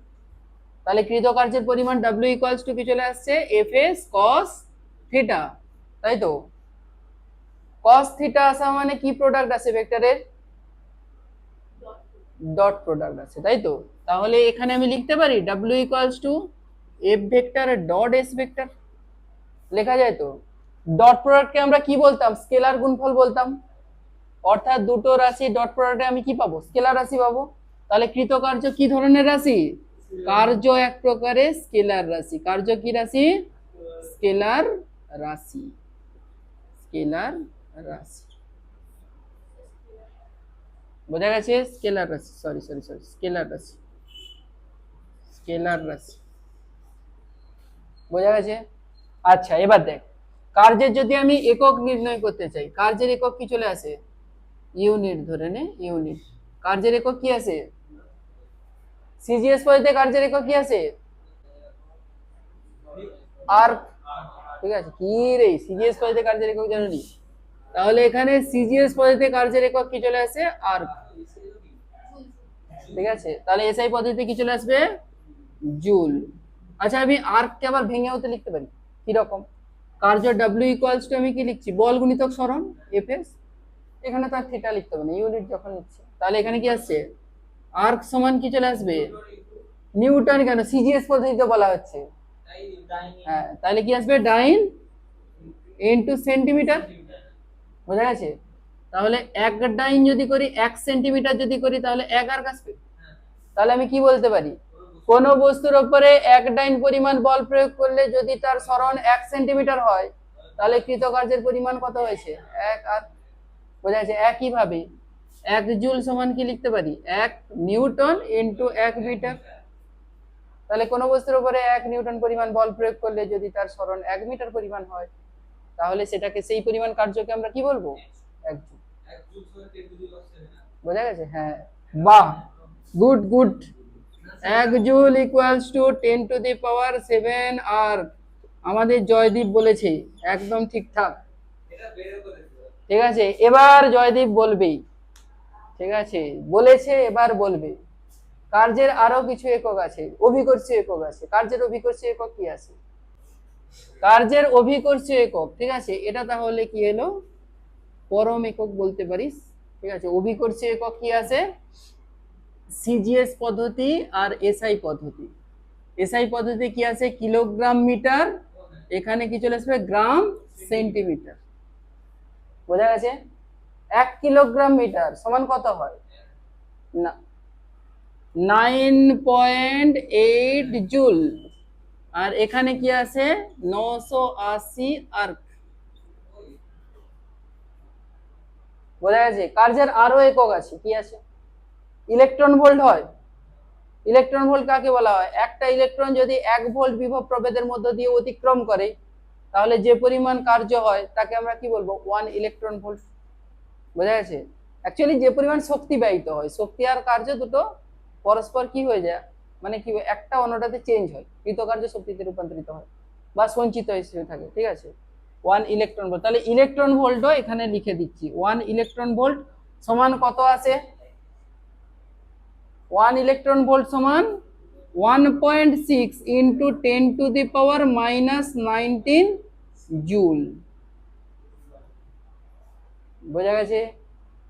Speaker 1: তাহলে কৃতকার্যের পরিমাণ ডাব্লিউ ইকুয়ালস টু কি চলে আসছে, এফ এস কস থিটা, তাই তো। কস থিটা আসা মানে কি প্রোডাক্ট আছে ভেক্টরের, ডট প্রোডাক্ট আছে, তাই তো। তাহলে এখানে আমি লিখতে পারি W equals to F vector dot S vector, লেখা যায় তো। ডট প্রোডাক্টকে আমরা কি বলতাম, স্কেলার গুণফল বলতাম, অর্থাৎ দুটো রাশি ডট প্রোডাক্টে আমি কি পাবো, স্কেলার রাশি পাবো। তাহলে কৃতকার্য কি ধরনের রাশি, কার্য এক প্রকারের স্কেলার রাশি, কার্য কি রাশি, স্কেলার রাশি, স্কেলার রাশি, বোঝা গেছে। স্কেলার রাশি, সরি সরি সরি, স্কেলার রাশি, স্কেলার রাশি, বোঝা গেছে। আচ্ছা এবার দেখ, কার্যের যদি আমি একক নির্ণয় করতে চাই, কার্যের একক কি চলে আসে, ইউনিট, ধরে নে ইউনিট। কার্যের একক কি আছে, সিজিএস পদ্ধতিতে কার্যের একক কি আছে, আর্ক, ঠিক আছে। কি রে, সিজিএস পদ্ধতিতে কার্যের একক জানি, তাহলে এখানে সিজিএস পদ্ধতিতে কার্যের একক কি চলে আসে, আর্ক, ঠিক আছে। তাহলে এসআই পদ্ধতিতে কি চলে আসবে, জুল। আচ্ছা আমি আর্ককে আবার ভেঙে হতে লিখতে পারি, কি রকম, কার্য ডাব্লিউ ইকুয়ালস টু আমি কি লিখছি, বল গুণিতক সরণ এফএস, এখানে তার থিটা লিখতে হবে না, ইউনিট যখন লিখছি। তাহলে এখানে কি আসছে, আর্ক সমান কি চলে আসবে, নিউটন, কেন সিজিএস পদ্ধতিতে বলা হচ্ছে, হ্যাঁ তাহলে কি আসবে, ডাইন ইনটু সেন্টিমিটার, বোঝা গেছে। তাহলে এক ডাইন যদি করি, 1 সেন্টিমিটার যদি করি, তাহলে 1 আর্ক আসবে। তাহলে আমি কি বলতে পারি, কোন বস্তুর উপরে 1 ডাইন পরিমাণ বল প্রয়োগ করলে যদি তার সরণ 1 সেন্টিমিটার হয়, তাহলে কৃতকার্যের পরিমাণ কত হয়েছে, 1 আর্ক, বোঝা যাচ্ছে। একইভাবে 1 জুল সমান কি লিখতে পারি, 1 নিউটন ইনটু 1 মিটার। তাহলে কোন বস্তুর উপরে 1 নিউটন পরিমাণ বল প্রয়োগ করলে যদি তার সরণ 1 মিটার পরিমাণ হয়, তাহলে সেটাকে, সেই পরিমাণ কার্যকে আমরা কি বলবো, 1 জুল, বোঝা গেছে। হ্যাঁ বাহ, গুড গুড, এক জুল ইকুয়ালস টু 10⁻⁷ আর্ক। আমাদের জয়দীপ বলেছে, একদম ঠিকঠাক। ঠিক আছে, এবার জয়দীপ বলবেই। ঠিক আছে, বলেছে, এবার বলবে। কার্যের আরো কিছু একক আছে, অভিকর্ষীয় একক আছে। কার্যের অভিকর্ষীয় একক কি আছে? কার্যের অভিকর্ষীয় একক, ঠিক আছে, এটা তাহলে কি হলো? পরম একক বলতে পারিস। ঠিক আছে, অভিকর্ষীয় একক কি আছে? সিজিএস পদ্ধতি আর এসআই পদ্ধতি। এসআই পদ্ধতি কি আছে? কিলোগ্রাম মিটার, এখানে কি চলে আসবে? গ্রাম সেন্টিমিটার। বোঝা গেছে? 1 কিলোগ্রাম মিটার সমান কত হয়? না, 9.8 জুল। আর এখানে কি আছে? 980 আর্ক। বোঝা গেছে? কার্যের আরো একক আছে, কি আছে? ইলেকট্রন ভোল্ট হয়। ইলেকট্রন ভোল্ট কাকে বলা হয়? একটা ইলেকট্রন যদি 1 ভোল্ট বিভব প্রভেদের মধ্য দিয়ে অতিক্রম করে, তাহলে যে পরিমাণ কার্য হয় তাকে আমরা কি বলবো? 1 ইলেকট্রন ভোল্ট। বোঝা গেছে? অ্যাকচুয়ালি যে পরিমাণ শক্তি ব্যয়িত হয়, শক্তি আর কার্য দুটো পরস্পর কি হয়ে যায়, মানে কি একটা অন্যটাতে চেঞ্জ হয়, কৃতকার্য শক্তিতে রূপান্তরিত হয় বা সঞ্চিত হিসেবে থাকে। ঠিক আছে, 1 ইলেকট্রন ভোল্ট। তাহলে ইলেকট্রন ভোল্টও এখানে লিখে দিচ্ছি। 1 ইলেকট্রন ভোল্ট সমান কত আছে? 1 ইলেকট্রন ভোল্ট সমান 1.6 ইন্টু 10⁻⁻19 জুল। বোঝা গেছে?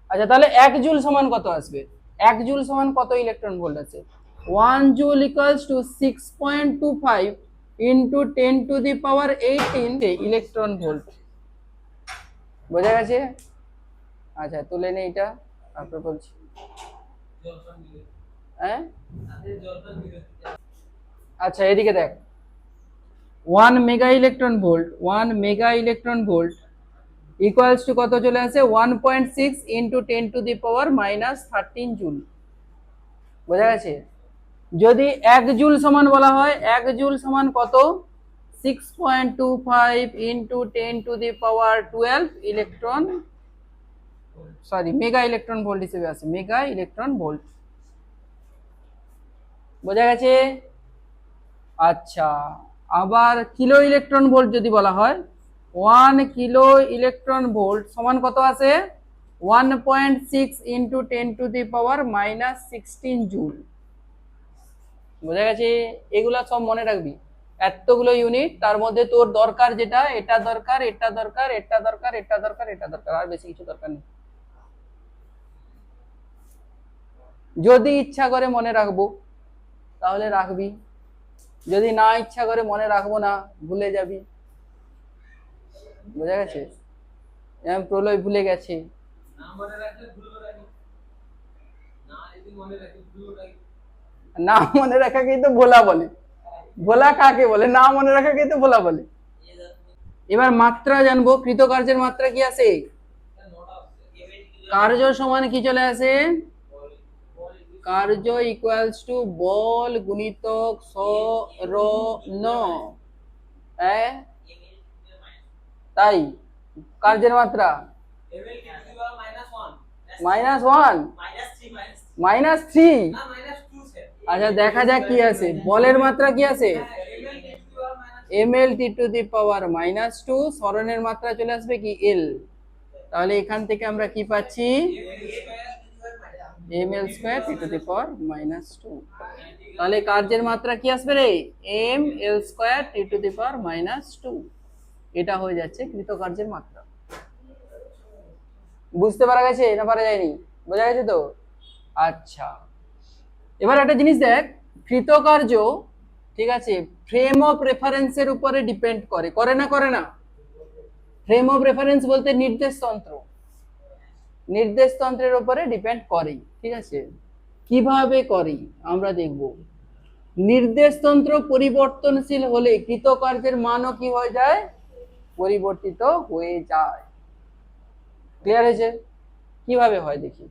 Speaker 1: আচ্ছা, তাহলে 1 জুল সমান কত আসবে? 1 জুল সমান কত ইলেকট্রন ভোল্ট আছে? 1 joule equals to 6.25 into 10⁻18 electron volt. বোঝা গেছে? আচ্ছা, তুলে নে এটা, তারপর বলছি। হ্যাঁ, আচ্ছা, এদিকে দেখ। 1 mega electron volt, 1 mega electron volt equals to কত চলে আসে? 1.6 ইন্টু 10⁻⁻13 জুল। বোঝা গেছে? যদি 1 জুল সমান বলা হয়, 1 জুল সমান কত? 6.25 into 10⁻12 electron, sorry, mega electron volt হিসেবে আছে, মেগা ইলেকট্রন ভোল্ট। বোঝা গেছে? আচ্ছা, আবার কিলো ইলেকট্রন ভোল্ট যদি বলা হয়, 1 কিলো ইলেকট্রন ভোল্ট সমান কত আছে? 1.6 ইন্টু 10⁻⁻16 জুল। বোঝা গেছে? এগুলা সব মনে রাখবি, এতগুলো ইউনিট, তার মধ্যে তোর দরকার যেটা, এটা দরকার, এটা দরকার, এটা দরকার, এটা দরকার, এটা দরকার, আর বেশি কিছু দরকার নেই। যদি ইচ্ছা করে মনে রাখবো তাহলে রাখবি, যদি না ইচ্ছা করে মনে রাখবো না, ভুলে যাবি। বোঝা গেছে? যেমন প্রলয় ভুলে গেছে। না মনে রাখাকেই তো ভোলা বলে। ভোলা কাকে বলে? না মনে রাখাকেই তো ভোলা বলে। এবার মাত্রা জানবো। কৃতকার্যের মাত্রা কি আছে? কার্য সমান কি চলে আসে? কার্য ইকুয়ালস টু বল গুণিতক সরণ। তাই কার্যের মাত্রা -1, -3। আচ্ছা, দেখা যাক কি আছে। বলের মাত্রা কি আছে? ml⁻²। সরণের মাত্রা চলে আসবে কি? এল। তাহলে এখান থেকে আমরা কি পাচ্ছি? ml²T⁻²। তাহলে কার্যের মাত্রা কি আসবে রে? ml²T⁻²। এটা হয়ে যাচ্ছে কৃতকার্যের মাত্রা। বুঝতে পারা গেছে না পারা যায়নি? বোঝা গেছে তো? আচ্ছা, এবার একটা জিনিস দেখ, কৃতকার্য, ঠিক আছে, ফ্রেম অফ রেফারেন্সের উপরে ডিপেন্ড করে, করে না? করে না? ফ্রেম অফ রেফারেন্স বলতে নির্দেশতন্ত্র, নির্দেশতন্ত্রের উপরে ডিপেন্ড করে। ঠিক আছে, কিভাবে করে আমরা দেখব। নির্দেশতন্ত্র পরিবর্তনশীল হলে কৃতকার্যের মানও কি হয়ে যায়? পরিবর্তিত হয়ে যায়। ক্লিয়ার হয়েছে? কিভাবে হয় দেখি।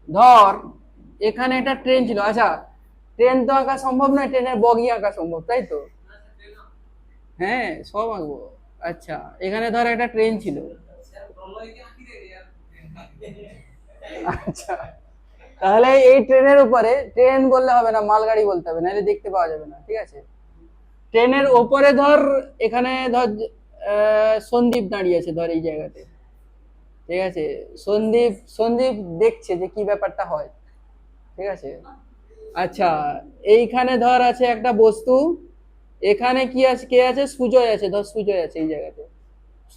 Speaker 1: ধর এখানে একটা ট্রেন ছিল। আচ্ছা, ট্রেন তো আঁকা সম্ভব নয়, ট্রেনের বগি আঁকা সম্ভব, তাই তো? হ্যাঁ, সব আঁকবো। আচ্ছা, এখানে ধর একটা ট্রেন ছিল। আচ্ছা, তাহলে এই ট্রেনের উপরে, ট্রেন বললে হবে না, মালগাড়ি বলতে হবে, নাহলে দেখতে পাওয়া যাবে না, ঠিক আছে। ট্রেনের ওপরে ধর, এখানে ধর সন্দীপ দাঁড়িয়ে আছে ধর এই জায়গাতে, ঠিক আছে। সন্দীপ সন্দীপ দেখছে যে কি ব্যাপারটা হয়, ঠিক আছে। আচ্ছা, এইখানে ধর আছে একটা বস্তু, এখানে কি আছে, কে আছে, সুজয় আছে, ধর সুজয় আছে এই জায়গাতে।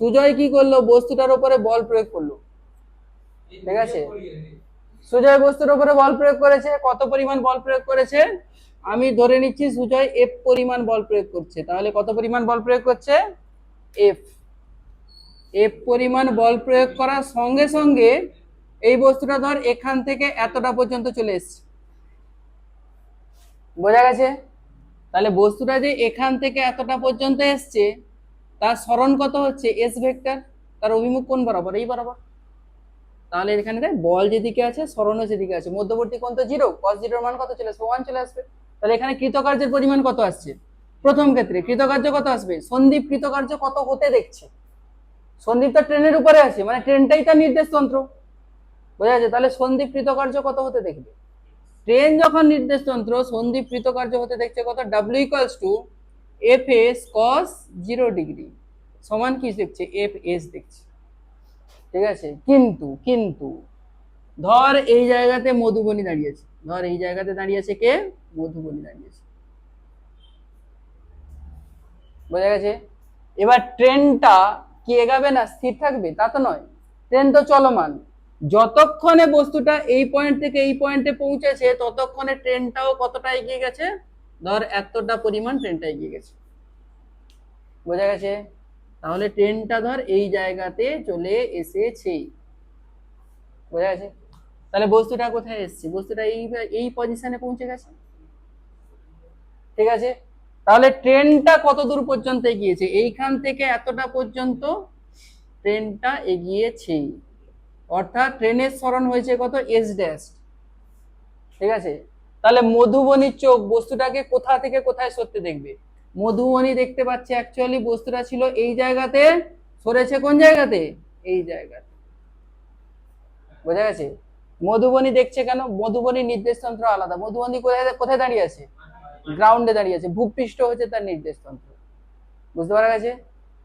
Speaker 1: সুজয় কি করলো, বস্তুটার উপরে বল প্রয়োগ করলো, ঠিক আছে। সুজয় বস্তুর উপরে বল প্রয়োগ করেছে, কত পরিমাণ বল প্রয়োগ করেছে, আমি ধরে নিচ্ছি সুজয় এফ পরিমাণ বল প্রয়োগ করছে। তাহলে কত পরিমাণ বল প্রয়োগ করছে, এফ। এফ পরিমাণ বল প্রয়োগ করার সঙ্গে সঙ্গে এই বস্তুটা ধর এখান থেকে এতটা পর্যন্ত চলে এসছে, বোঝা গেছে। তাহলে বস্তুটা যে এখান থেকে এতটা পর্যন্ত এসছে, তার সরণ কত হচ্ছে, এস ভেক্টর। তার অভিমুখ কোন বরাবর, এই বরাবর। তাহলে এখানে বল যেদিকে আছে, সরণও যেদিকে আছে, মধ্যবর্তী কোণ তো জিরো, cos জিরোর মান কত চলে আসবে, 1 চলে আসবে। তাহলে এখানে কৃতকার্যের পরিমাণ কত আসছে, প্রথম ক্ষেত্রে কৃতকার্য কত আসবে, সন্দীপ কৃতকার্য কত হতে দেখছে। সন্দীপ তো ট্রেনের উপরে আছে, মানে ট্রেনটাই তার নির্দেশ তন্ত্র, বোঝা যাচ্ছে। তাহলে সন্দীপ কৃতকার্য কত হতে দেখবে, ট্রেন যখন নির্দেশ তন্ত্র, সন্দীপ কৃতকার্য হতে দেখছে কত, W equals to F S cos 0 degree সমান কি দেখছে, এফ এস দেখছে, ঠিক আছে। কিন্তু কিন্তু ধর এই জায়গাতে মধুবনী দাঁড়িয়েছে, ধর এই জায়গাতে দাঁড়িয়েছে কে, মধুবনী দাঁড়িয়েছে, বোঝা গেছে। এবার ট্রেনটা কি এগাবে না স্থির থাকবে, তা তো নয়, ট্রেন তো চলমান। যতক্ষণে বস্তুটা এই পয়েন্ট থেকে এই পয়েন্টে পৌঁছেছে, ততক্ষণে ট্রেনটাও কতটা এগিয়ে গেছে, ধর এতটা পরিমাণ ট্রেনটা এগিয়ে গেছে, বোঝা গেছে। তাহলে ট্রেনটা ধর এই জায়গাতে চলে এসেছে, বোঝা গেছে। তাহলে বস্তুটা কোথায় এসছে, বস্তুটা এই এই পজিশনে পৌঁছে গেছে, ঠিক আছে। তাহলে ট্রেনটা কত দূর পর্যন্ত এগিয়েছে, এইখান থেকে এতটা পর্যন্ত ট্রেনটা এগিয়েছে, অর্থাৎ ট্রেনের সরণ হয়েছে কত, এস ড্যাশ, ঠিক আছে। তাহলে মধুবনীর চোখ বস্তুটাকে কোথা থেকে কোথায় সরতে দেখবে, মধুবনী দেখতে পাচ্ছে অ্যাকচুয়ালি বস্তুটা ছিল এই জায়গাতে, সরেছে কোন জায়গাতে, এই জায়গাতে, বোঝা গেছে। মধুবনী দেখছে কেন, মধুবনীর নির্দেশ তন্ত্র আলাদা, মধুবনী কোথায় কোথায় দাঁড়িয়ে আছে, গ্রাউন্ডে দাঁড়িয়ে আছে, ভূপৃষ্ঠ হচ্ছে তার নির্দেশ তন্ত্র, বুঝতে পারা গেছে।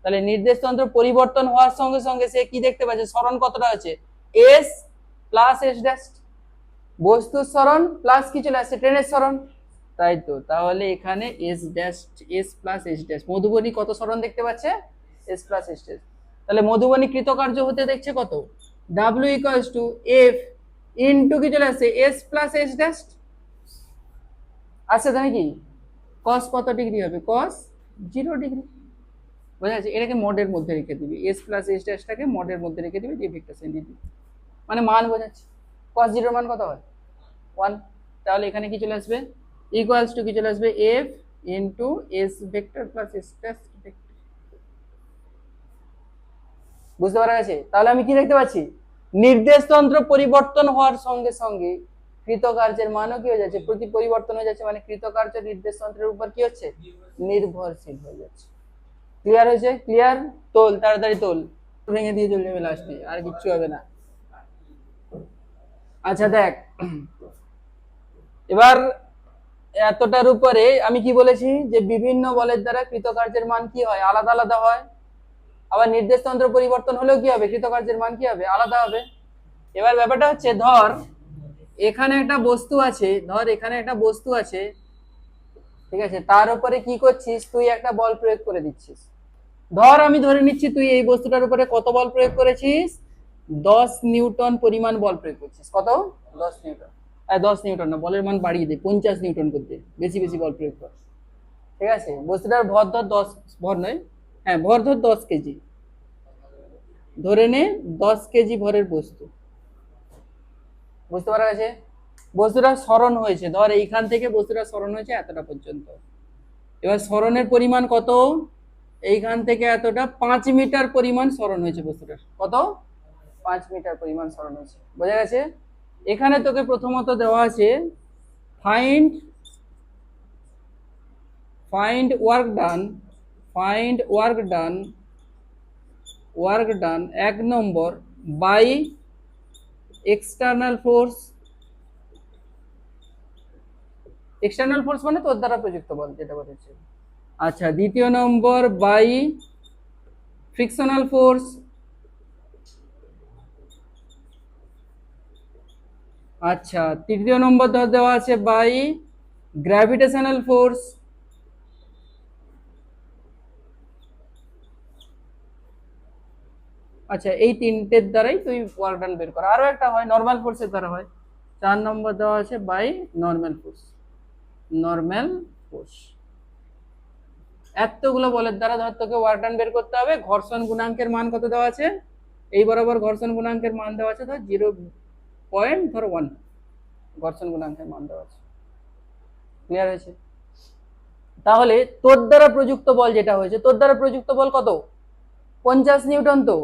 Speaker 1: তাহলে নির্দেশ তন্ত্র পরিবর্তন হওয়ার সঙ্গে সঙ্গে সে কি দেখতে পাচ্ছে, সরণ কতটা আছে, এস প্লাস এস ড্যাশ, বস্তুর সরণ প্লাস কি চলে আসছে, ট্রেনের সরণ, তাই তো। তাহলে এখানে S dash, S plus S dash, Madhubani কত সরণ দেখতে পাচ্ছে, এস প্লাস এস ড্যাশ। তাহলে মধুবনী কৃতকার্য হতে দেখছে কত, W equals to F into কি চলে আসছে, এস প্লাস এস ড্যাশ আসছে, তাই কি, কস কত ডিগ্রি হবে, কস 0 ডিগ্রি, বোঝা যাচ্ছে। এটাকে মডের মধ্যে রেখে দিবি, এস প্লাস এস ড্যাশটাকে মডের মধ্যে রেখে দিবি, দিয়ে ভেক্টর সাইন দিয়ে দিবি, মানে মান বোঝাচ্ছে। cos 0 মান কত হয়, 1। তাহলে এখানে কি চলে আসবে, ইকুয়ালস টু কি চলে আসবে, F into S vector plus S dash vector, বুঝতে পারা গেছে। তাহলে আমি কি দেখতে পাচ্ছি, নির্দেশতন্ত্র পরিবর্তন হওয়ার সঙ্গে সঙ্গে কৃতকার্যের মানও কি হয়ে যাচ্ছে, প্রতি পরিবর্তন হয়ে যাচ্ছে, মানে কৃতকার্য নির্দেশতন্ত্রের উপর কি হচ্ছে, নির্ভরশীল হয়ে যাচ্ছে। ক্লিয়ার হয়েছে, ক্লিয়ার, তোল তাড়াতাড়ি তোল, ভেঙে দিয়ে চলে যাবে লাস্টে, আর কিচ্ছু হবে না। আচ্ছা দেখ, এবার এতটার উপরে আমি কি বলেছি, যে বিভিন্ন বলের দ্বারা কৃতকার্যের মান কি হয়, আলাদা আলাদা হয়। আবার নির্দেশতন্ত্র পরিবর্তন হলেও কি হবে, কৃতকার্যের মান কি হবে, আলাদা হবে। এবার ব্যাপারটা হচ্ছে, ধর এখানে একটা বস্তু আছে, ধর এখানে একটা বস্তু আছে, ঠিক আছে, তার উপরে কি করছিস, তুই একটা বল প্রয়োগ করে দিচ্ছিস। ধর আমি ধরে নিচ্ছি তুই এই বস্তুটার উপরে কত বল প্রয়োগ করেছিস, 10 নিউটন পরিমাণ বল প্রয়োগ করছিস, কত, 10 নিউটন, 10 নিউটন না, বলের মান বাড়িয়ে দে, 50 নিউটন করতে, বেশি বেশি বল প্রয়োগ কর, ঠিক আছে। বস্তুটার ভর ধর 10, ভর নয়, হ্যাঁ ভর ধর 10 কেজি, ধরে নে 10 কেজি ভরের বস্তু, বুঝতে পারা গেছে। বস্তুটা সরণ হয়েছে, ধর এইখান থেকে বস্তুটা সরণ হয়েছে এতটা পর্যন্ত। এবার সরণের পরিমাণ কত, এইখান থেকে এতটা 5 মিটার পরিমাণ সরণ হয়েছে বস্তুটার, কত, 5 মিটার পরিমাণ সরণ হয়েছে, বোঝা গেছে। এখানে তোকে প্রথমত দেওয়া আছে find find work done, find work done, work done 1 number by external force external force মানে তোর দ্বারা প্রযুক্ত বল যেটা বলেছে। আচ্ছা, দ্বিতীয় নম্বর বাই ফ্রিকশনাল ফোর্স। আচ্ছা, তৃতীয় নম্বর ধর দেওয়া আছে বাই গ্র্যাভিটেশনাল ফোর্স। আচ্ছা, এই তিনটের দ্বারাই তুই ওয়ার্ক ডান বের কর। আরো একটা হয় নর্মাল ফোর্সের দ্বারা হয়। 4 নম্বর দেওয়া আছে by normal force. Normal force এতগুলো বলের দ্বারা ধর তোকে ওয়ার্ক ডান বের করতে হবে। ঘর্ষণ গুণাঙ্কের মান কত দেওয়া আছে? এই বরাবর ঘর্ষণ গুণাঙ্কের মান দেওয়া আছে ধর 0.1 ঘর্ষণ গুণাঙ্কের মান দেওয়া আছে। ক্লিয়ার হয়েছে? তাহলে তোর দ্বারা প্রযুক্ত বল যেটা হয়েছে, তোর দ্বারা প্রযুক্ত বল কত? 50 নিউটন। তো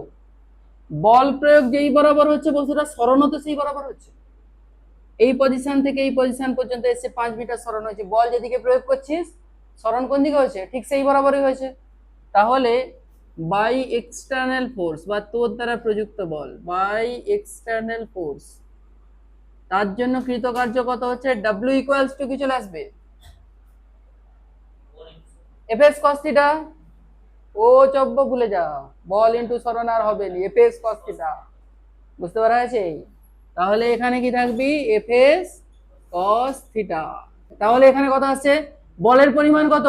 Speaker 1: বল প্রয়োগ যেই বরাবর হচ্ছে বস্তুটা সরণ তো সেই বরাবর হচ্ছে। এই পজিশন থেকে এই পজিশন পর্যন্ত এসে 5 মিটার সরণ হয়েছে। বল যেদিকে প্রয়োগ করছিস সরণ কোন দিকে হয়েছে? ঠিক সেই বরাবরই হয়েছে। তাহলে বাই এক্সটার্নাল ফোর্স বা তোর দ্বারা প্রযুক্ত বল বাই এক্সটার্নাল ফোর্স, তার জন্য কৃতকার্য কত হচ্ছে? W ইকুয়ালস টু কি চলে আসবে? FS cos theta. ও চব্য ভুলে যা, বল ইনটু সরণ আর হবে না, এফএস কস থিটা। বুঝতে পারা গেছে? তাহলে এখানে কি থাকবি? FS cos theta. তাহলে এখানে কত আসছে? বলের পরিমাণ কত?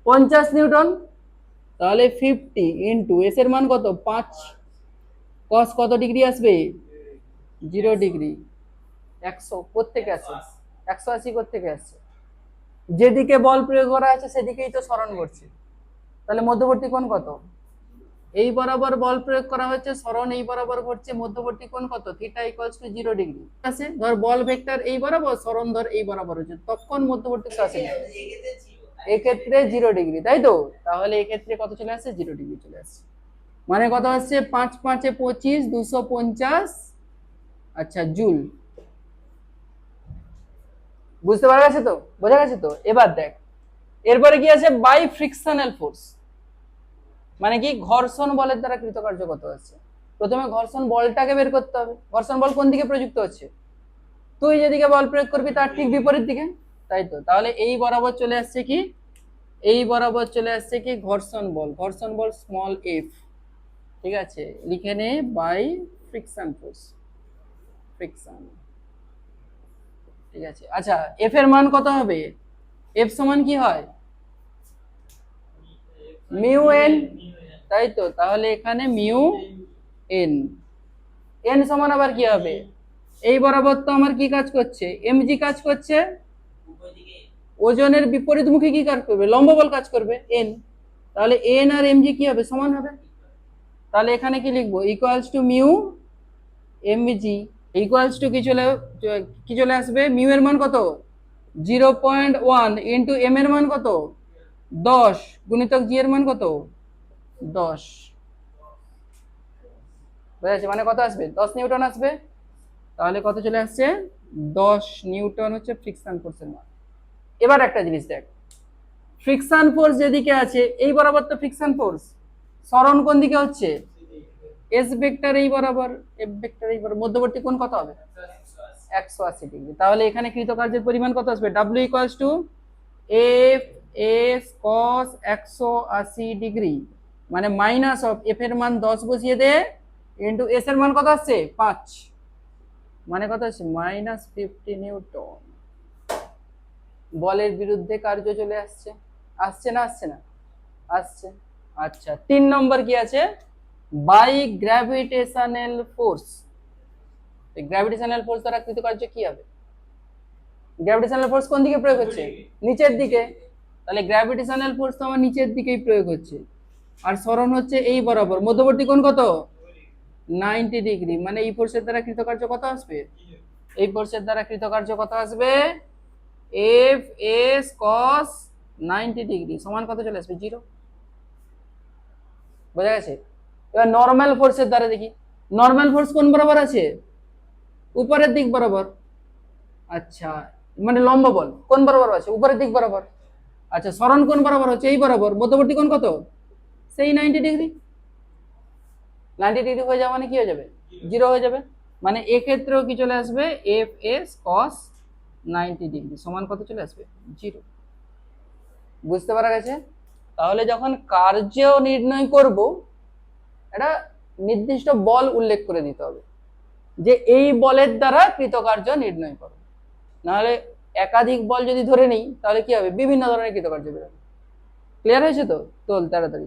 Speaker 1: 50 নিউটন। তাহলে 50 ইনটু এস এর মান কত? 5। কস কত ডিগ্রি আসবে? 0 ডিগ্রি। 100 কোত্থেকে আসছে? 180 কোত্থেকে আসছে? যেদিকে বল প্রয়োগ করা আছে সেদিকেই তো সরণ করছে। তাহলে মধ্যবর্তী কোণ কত? এই বরাবর বল প্রয়োগ করা হচ্ছে, সরণ এই বরাবর ঘটছে, মধ্যবর্তী কোণ কত? Theta equals to 0 degree. আছে ধর বল ভেক্টর এই বরাবর, সরণ ধর এই বরাবর হচ্ছে, তখন মধ্যবর্তী আছে এক্ষেত্রে 0 ডিগ্রি, তাই তো? তাহলে এক্ষেত্রে কত চলে আসছে? 0 ডিগ্রি চলে আসছে। মানে কত আসছে? 5 5 এ 25, 250 আচ্ছা জুল। বুঝতে পারা গেছে তো? বোঝা গেছে তো? এবার দেখ এরপরে কি আছে? বাই ফ্রিকশনাল ফোর্স মানে কি? ঘর্ষণ বলের দ্বারা কৃতকার্য কত আছে। প্রথমে ঘর্ষণ বলটাকে বের করতে হবে। ঘর্ষণ বল কোন দিকে প্রযুক্ত হচ্ছে? তুই যেদিকে বল প্রয়োগ করবি তার ঠিক বিপরীত দিকে, তাই তো? তাহলে এই বরাবর চলে আসছে কি? এই বরাবর চলে আসছে কি? ঘর্ষণ বল। ঘর্ষণ বল স্মল এফ, ঠিক আছে? লিখে নে বাই ফ্রিকশন ফোর্স। ফ্রিকশন, ঠিক আছে। আচ্ছা, এফ এর মান কত হবে? এফ সমান কি হয়? মিউ এন, তাই তো? তাহলে এখানে মিউ এন। এন সমান আবার কি হবে? এই বরাবর তো আমার কি কাজ করছে? এমজি কাজ করছে। ওজনের বিপরীতমুখী কি কাজ করবে? লম্ব বল কাজ করবে, এন। তাহলে এন আর এমজি কি হবে? সমান হবে। তাহলে এখানে কি লিখবো? Equals to mu MG equals to কি চলে আসবে? মিউ এর মান কত? 0.1 ইন্টু এম এর মান কত? 10 গুণিতক জি এর মান কত? 10। বুঝেছে? মানে কত আসবে? 10 নিউটন আসবে। তাহলে কত চলে আসছে? 10 নিউটন হচ্ছে ফ্রিকশন ফোর্সের মান। এবার একটা জিনিস দেখ, ফ্রিকশন ফোর্স যেদিকে আছে এই বরাবর তো ফ্রিকশন ফোর্স, সরণ কোন দিকে হচ্ছে? এস ভেক্টর এই বরাবর, এফ ভেক্টর এই বরাবর, মধ্যবর্তী কোণ কত হবে? 180 ডিগ্রি। তাহলে এখানে কৃতকার্যের পরিমাণ কত আসবে? W equals to F S cos 180 degree, মানে মাইনাস অফ এফ এর মান 10 বসিয়ে দে ইন্টু এস এর মান কত আসছে? 5, মানে কত আসছে? -50 নিউটন। বলের বিরুদ্ধে কার্য চলে আসছে। আসছে না? আসছে না? আসছে। আচ্ছা, 3 নম্বর কি আছে? By gravitational force. Gravitational force দ্বারা কৃতকার্য কি হবে? গ্র্যাভিটেশনাল ফোর্স কোন দিকে প্রয়োগ হচ্ছে? নিচের দিকে। তাহলে গ্র্যাভিটেশনাল ফোর্স তো আমার নিচের দিকেই প্রয়োগ হচ্ছে, আর সরণ হচ্ছে এই বরাবর। মধ্যবর্তী কোণ কত? 90 ডিগ্রি। মানে এই ফোর্সের দ্বারা কৃতকার্য কত আসবে? এই ফোর্সের দ্বারা কৃতকার্য কত আসবে? এফ এস কস 90 ডিগ্রি সমান কত চলে আসবে? 0। বোঝা গেছে? এবার নর্মাল ফোর্সের দ্বারা দেখি। নর্মাল ফোর্স কোন বরাবর আছে? উপরের দিক বরাবর। আচ্ছা, মানে লম্ব বল কোন বরাবর আছে? উপরের দিক বরাবর। আচ্ছা, সরণ কোন বরাবর হচ্ছে? এই বরাবর। মধ্যবর্তী কোণ কত? সেই 90 ডিগ্রি। 90 ডিগ্রি হয়ে যাওয়া মানে কি হয়ে যাবে? 0 হয়ে যাবে। মানে এক্ষেত্রেও কি চলে আসবে? এফ এস কস 90 ডিগ্রি সমান কত চলে আসবে? 0। বুঝতে পারা গেছে? তাহলে যখন কার্য নির্ণয় করব, একটা নির্দিষ্ট বল উল্লেখ করে দিতে হবে যে এই বলের দ্বারা কৃতকার্য নির্ণয় করো। নাহলে একাধিক বল যদি ধরে নিই তাহলে কি হবে? বিভিন্ন ধরনের কৃতকার্য বেরোবে। ক্লিয়ার হয়েছে তো? তোল তাড়াতাড়ি।